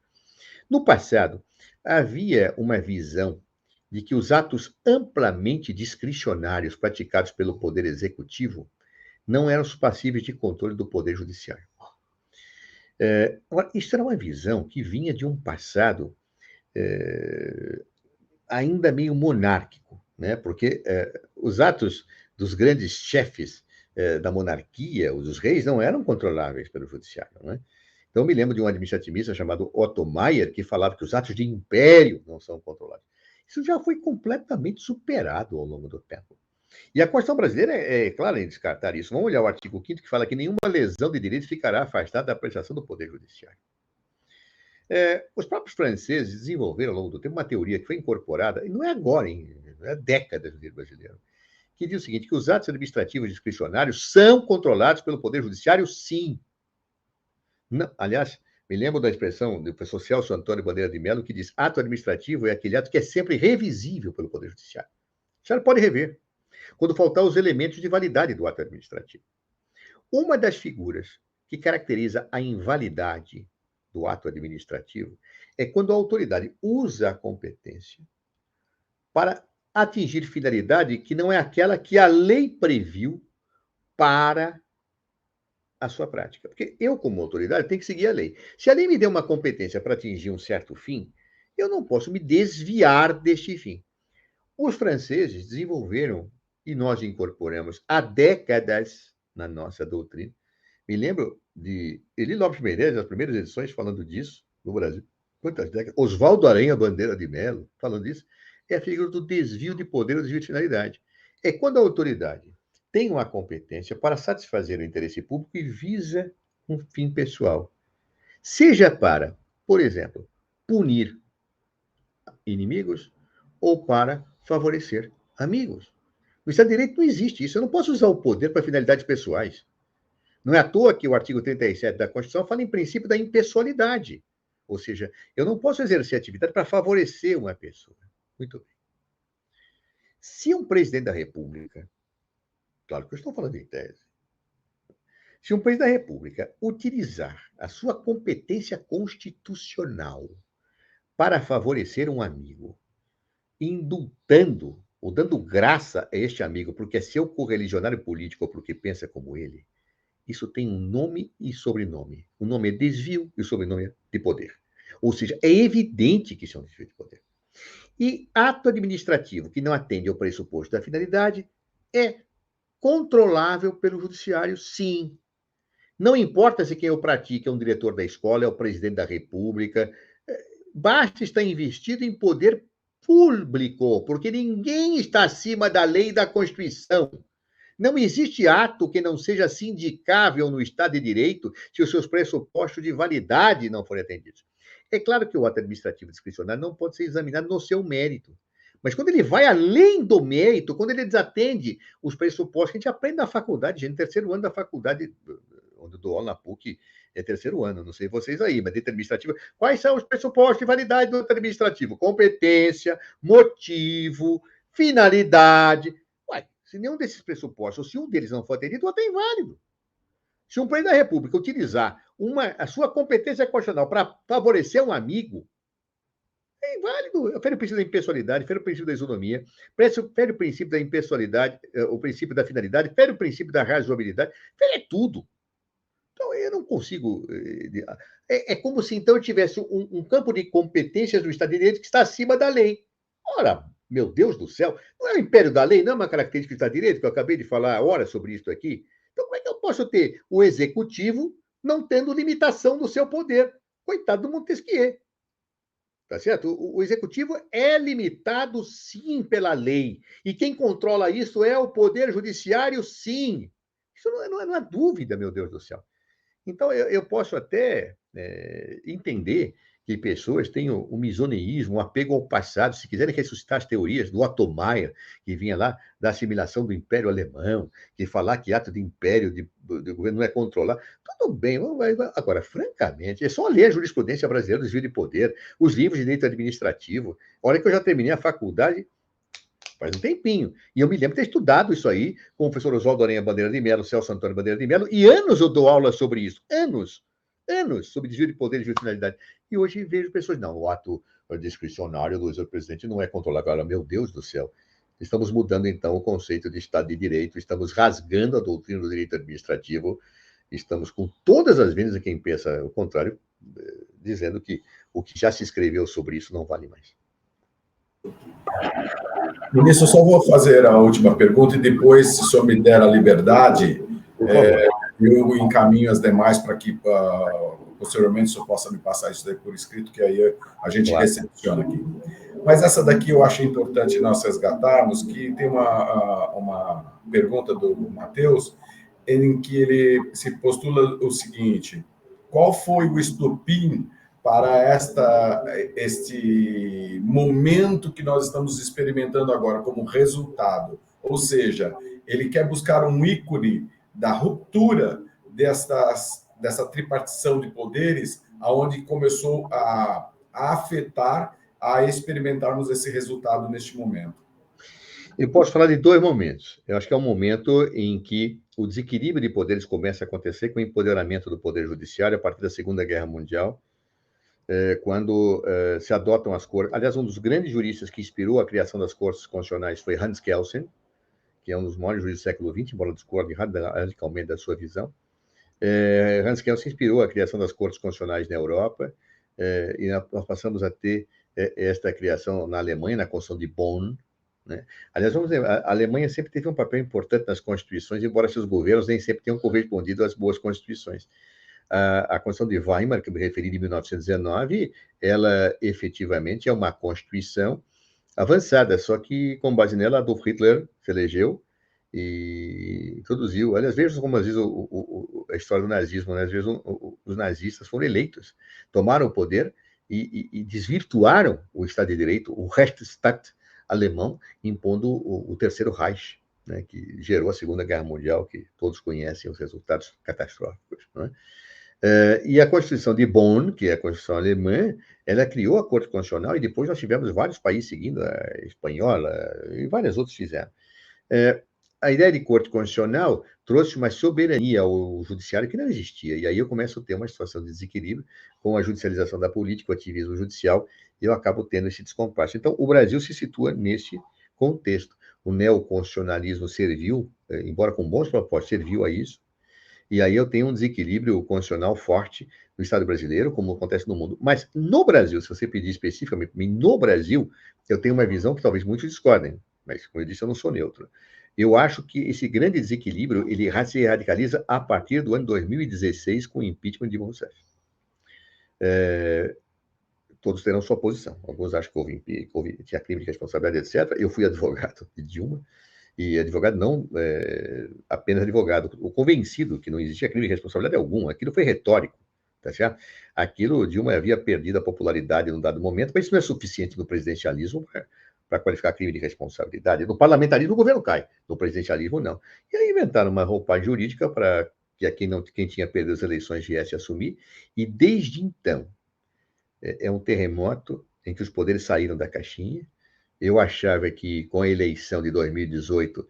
No passado, havia uma visão de que os atos amplamente discricionários praticados pelo Poder Executivo não eram passíveis de controle do Poder Judiciário. Agora, isso era uma visão que vinha de um passado ainda meio monárquico, né? Porque os atos dos grandes chefes da monarquia, os dos reis, não eram controláveis pelo judiciário, né? Então, eu me lembro de um administrativista chamado Otto Maier, que falava que os atos de império não são controlados. Isso já foi completamente superado ao longo do tempo. E a Constituição brasileira é clara em descartar isso. Vamos olhar o artigo 5º, que fala que nenhuma lesão de direitos ficará afastada da prestação do Poder Judiciário. Os próprios franceses desenvolveram, ao longo do tempo, uma teoria que foi incorporada, e não é agora, não é décadas do direito brasileiro, que diz o seguinte, que os atos administrativos discricionários são controlados pelo Poder Judiciário, sim. Não, aliás, me lembro da expressão do professor Celso Antônio Bandeira de Mello, que diz, ato administrativo é aquele ato que é sempre revisível pelo Poder Judiciário. O Judiciário pode rever, quando faltar os elementos de validade do ato administrativo. Uma das figuras que caracteriza a invalidade do ato administrativo é quando a autoridade usa a competência para atingir finalidade que não é aquela que a lei previu para a sua prática. Porque eu, como autoridade, tenho que seguir a lei. Se a lei me deu uma competência para atingir um certo fim, eu não posso me desviar deste fim. Os franceses desenvolveram, e nós incorporamos há décadas na nossa doutrina. Me lembro de Elie Lopes Menezes, nas primeiras edições, falando disso no Brasil. Quantas décadas? Oswaldo Aranha Bandeira de Mello, falando disso. É a figura do desvio de poder ou desvio de finalidade. É quando a autoridade tem uma competência para satisfazer o interesse público e visa um fim pessoal. Seja para, por exemplo, punir inimigos ou para favorecer amigos. No Estado de Direito não existe isso. Eu não posso usar o poder para finalidades pessoais. Não é à toa que o artigo 37 da Constituição fala em princípio da impessoalidade. Ou seja, eu não posso exercer atividade para favorecer uma pessoa. Muito bem. Se um presidente da República, claro que eu estou falando em tese, se um presidente da República utilizar a sua competência constitucional para favorecer um amigo, indultando ou dando graça a este amigo porque é seu correligionário político ou porque pensa como ele, isso tem um nome e sobrenome. O nome é desvio e o sobrenome é de poder. Ou seja, é evidente que isso é um desvio de poder. E ato administrativo que não atende ao pressuposto da finalidade é controlável pelo judiciário, sim. Não importa se quem o pratica é um diretor da escola, é o presidente da República, basta estar investido em poder público, porque ninguém está acima da lei e da Constituição. Não existe ato que não seja sindicável no Estado de Direito se os seus pressupostos de validade não forem atendidos. É claro que o ato administrativo discricionário não pode ser examinado no seu mérito. Mas quando ele vai além do mérito, quando ele desatende os pressupostos, que a gente aprende na faculdade, gente, no terceiro ano da faculdade, onde eu dou aula na PUC, é terceiro ano, não sei vocês aí, mas dentro administrativo, quais são os pressupostos de validade do ato administrativo? Competência, motivo, finalidade. Se nenhum desses pressupostos, ou se um deles não for atendido, o ato é inválido. Se um presidente da República utilizar a sua competência constitucional para favorecer um amigo, é inválido. Fere o princípio da impessoalidade, fere o princípio da isonomia, fere o princípio da impessoalidade, o princípio da finalidade, fere o princípio da razoabilidade, fere tudo. Então, eu não consigo... É como se, então, eu tivesse um campo de competências do Estado de Direito que está acima da lei. Ora, meu Deus do céu, não é o império da lei, não é uma característica do Estado de Direito, que eu acabei de falar horas sobre isso aqui? Então, como é que eu posso ter o executivo não tendo limitação no seu poder? Coitado do Montesquieu. Tá certo? O executivo é limitado, sim, pela lei. E quem controla isso é o Poder Judiciário, sim. Isso não há dúvida, meu Deus do céu. Então, eu posso até entender que pessoas têm o misoneísmo, o apego ao passado, se quiserem ressuscitar as teorias do Otto Maier, que vinha lá da assimilação do Império Alemão, que falar que ato de império de governo não é controlar, tudo bem. Agora, francamente, é só ler a jurisprudência brasileira do desvio de poder, os livros de direito administrativo. A hora que eu já terminei a faculdade, faz um tempinho. E eu me lembro de ter estudado isso aí com o professor Oswaldo Aranha Bandeira de Mello, Celso Antônio Bandeira de Mello, e anos eu dou aula sobre isso. Anos, sobre desvio de poder e desvio de finalidade. E hoje vejo pessoas, não, o ato discricionário do presidente não é controlável. Agora, meu Deus do céu, estamos mudando, então, o conceito de Estado de Direito, estamos rasgando a doutrina do direito administrativo, estamos com todas as vendas a quem pensa o contrário, dizendo que o que já se escreveu sobre isso não vale mais. Ministro, eu só vou fazer a última pergunta e depois, se o senhor me der a liberdade, eu encaminho as demais para que posteriormente o senhor possa me passar isso daí por escrito, que aí a gente recepciona aqui. Mas essa daqui eu acho importante nós resgatarmos, que tem uma pergunta do Matheus, em que ele se postula o seguinte: qual foi o estopim para este momento que nós estamos experimentando agora como resultado? Ou seja, ele quer buscar um ícone da ruptura dessa tripartição de poderes, aonde começou a afetar, a experimentarmos esse resultado neste momento. Eu posso falar de dois momentos. Eu acho que é um momento em que o desequilíbrio de poderes começa a acontecer com o empoderamento do Poder Judiciário a partir da Segunda Guerra Mundial, quando se adotam as cortes. Aliás, um dos grandes juristas que inspirou a criação das cortes constitucionais foi Hans Kelsen, que é um dos maiores juízes do século XX, embora discorde radicalmente da sua visão. Hans Kelsen inspirou a criação das cortes constitucionais na Europa, e nós passamos a ter esta criação na Alemanha, na Constituição de Bonn, né? Aliás, vamos dizer, a Alemanha sempre teve um papel importante nas constituições, embora seus governos nem sempre tenham correspondido às boas constituições. A Constituição de Weimar, que eu me referi, de 1919, ela efetivamente é uma constituição avançada, só que com base nela, Adolf Hitler se elegeu e introduziu. Aliás, vejam como às vezes a história do nazismo, né? Às vezes os nazistas foram eleitos, tomaram o poder e desvirtuaram o Estado de Direito, o Rechtsstaat alemão, impondo o Terceiro Reich, né, que gerou a Segunda Guerra Mundial, que todos conhecem os resultados catastróficos, né? E a Constituição de Bonn, que é a Constituição alemã, ela criou a Corte Constitucional e depois nós tivemos vários países seguindo, a espanhola e vários outros fizeram. A ideia de Corte Constitucional trouxe uma soberania ao judiciário que não existia. E aí eu começo a ter uma situação de desequilíbrio com a judicialização da política, o ativismo judicial, e eu acabo tendo esse descompasso. Então, o Brasil se situa nesse contexto. O neoconstitucionalismo serviu, embora com bons propósitos, serviu a isso. E aí eu tenho um desequilíbrio constitucional forte no Estado brasileiro, como acontece no mundo. Mas no Brasil, se você pedir especificamente para mim, no Brasil, eu tenho uma visão que talvez muitos discordem, mas, como eu disse, eu não sou neutro. Eu acho que esse grande desequilíbrio ele se radicaliza a partir do ano 2016 com o impeachment de Dilma Rousseff. Todos terão sua posição. Alguns acham que tinha crime de responsabilidade, etc. Eu fui advogado de Dilma, e advogado não apenas advogado, o convencido que não existia crime de responsabilidade alguma. Aquilo foi retórico, tá certo? Aquilo, Dilma havia perdido a popularidade num dado momento, mas isso não é suficiente no presidencialismo para qualificar crime de responsabilidade. No parlamentarismo, o governo cai. No presidencialismo, não. E aí inventaram uma roupagem jurídica para que quem tinha perdido as eleições viesse assumir. E desde então, é um terremoto em que os poderes saíram da caixinha. Eu achava que, com a eleição de 2018,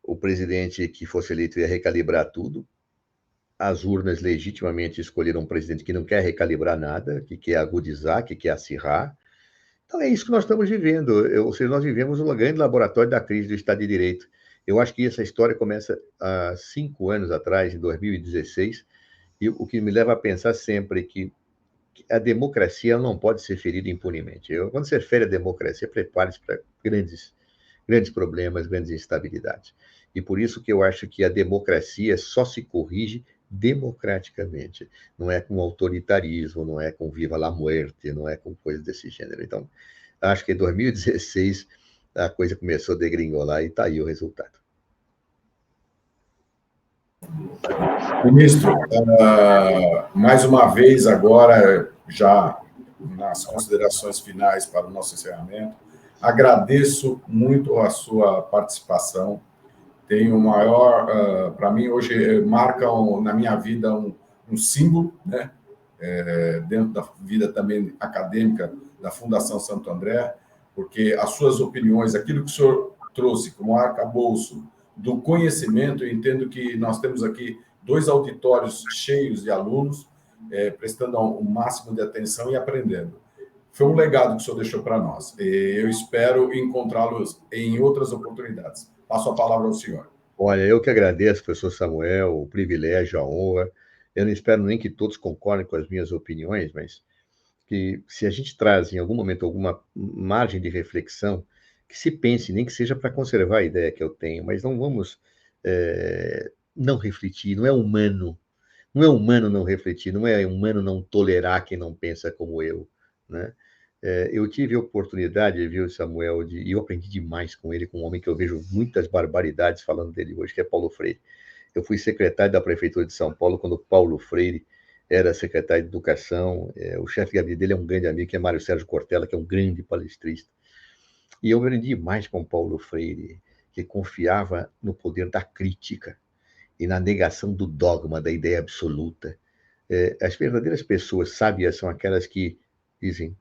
o presidente que fosse eleito ia recalibrar tudo. As urnas legitimamente escolheram um presidente que não quer recalibrar nada, que quer agudizar, que quer acirrar. Então, é isso que nós estamos vivendo. Ou seja, nós vivemos um grande laboratório da crise do Estado de Direito. Eu acho que essa história começa há 5 anos atrás, em 2016, e o que me leva a pensar sempre que a democracia não pode ser ferida impunemente. Quando você fere a democracia, prepare-se para grandes problemas, grandes instabilidades. E por isso que eu acho que a democracia só se corrige democraticamente. Não é com autoritarismo, não é com viva la muerte, não é com coisas desse gênero. Então, acho que em 2016 a coisa começou a degringolar e está aí o resultado. Ministro, mais uma vez agora, já nas considerações finais para o nosso encerramento, agradeço muito a sua participação. Tem o maior, para mim hoje, marca na minha vida um símbolo, né? Dentro da vida também acadêmica da Fundação Santo André, porque as suas opiniões, aquilo que o senhor trouxe como arcabouço do conhecimento, eu entendo que nós temos aqui 2 auditórios cheios de alunos, prestando o máximo de atenção e aprendendo. Foi um legado que o senhor deixou para nós. Eu espero encontrá-los em outras oportunidades. Passo a palavra ao senhor. Olha, eu que agradeço, professor Samuel, o privilégio, a honra. Eu não espero nem que todos concordem com as minhas opiniões, mas que se a gente traz em algum momento alguma margem de reflexão, que se pense, nem que seja para conservar a ideia que eu tenho, mas não vamos não refletir, não é humano não refletir, não é humano não tolerar quem não pensa como eu, né? Eu tive a oportunidade, viu, Samuel, e eu aprendi demais com ele, com um homem que eu vejo muitas barbaridades falando dele hoje, que é Paulo Freire. Eu fui secretário da Prefeitura de São Paulo quando Paulo Freire era secretário de Educação. O chefe de gabinete dele é um grande amigo, que é Mário Sérgio Cortella, que é um grande palestrista. E eu aprendi mais com Paulo Freire, que confiava no poder da crítica e na negação do dogma, da ideia absoluta. As verdadeiras pessoas sábias são aquelas que dizem,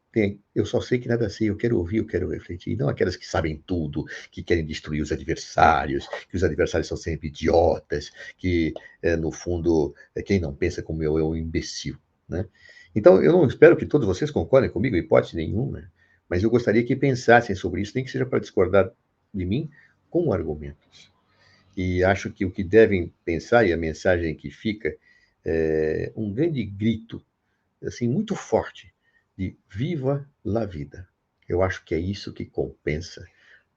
eu só sei que nada sei, eu quero ouvir, eu quero refletir. E não aquelas que sabem tudo, que querem destruir os adversários, que os adversários são sempre idiotas, que, no fundo, quem não pensa como eu é um imbecil, né? Então, eu não espero que todos vocês concordem comigo, hipótese nenhuma, mas eu gostaria que pensassem sobre isso, nem que seja para discordar de mim, com argumentos. E acho que o que devem pensar, e a mensagem que fica, é um grande grito, assim, muito forte, de viva la vida. Eu acho que é isso que compensa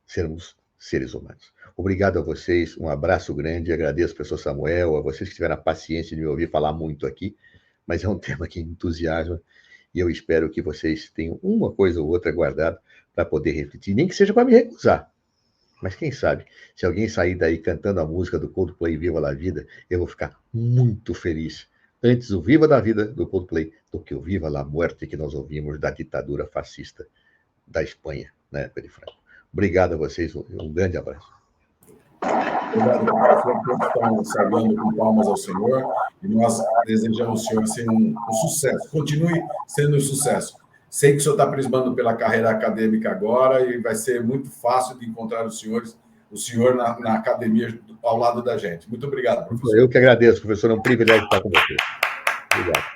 sermos seres humanos. Obrigado a vocês, um abraço grande, agradeço ao professor Samuel, a vocês que tiveram a paciência de me ouvir falar muito aqui, mas é um tema que entusiasma, e eu espero que vocês tenham uma coisa ou outra guardada para poder refletir, nem que seja para me recusar. Mas quem sabe, se alguém sair daí cantando a música do Coldplay Viva la Vida, eu vou ficar muito feliz. Antes o Viva da Vida do Coldplay do que o Viva la Muerte que nós ouvimos da ditadura fascista da Espanha, na época de Franco. Obrigado a vocês, um grande abraço. Obrigado, professor. Todos estão saudando com palmas ao senhor e nós desejamos ao senhor assim, um sucesso. Continue sendo um sucesso. Sei que o senhor está prismando pela carreira acadêmica agora e vai ser muito fácil de encontrar o senhor na academia ao lado da gente. Muito obrigado, professor. Eu que agradeço, professor. É um privilégio estar com você. Obrigado.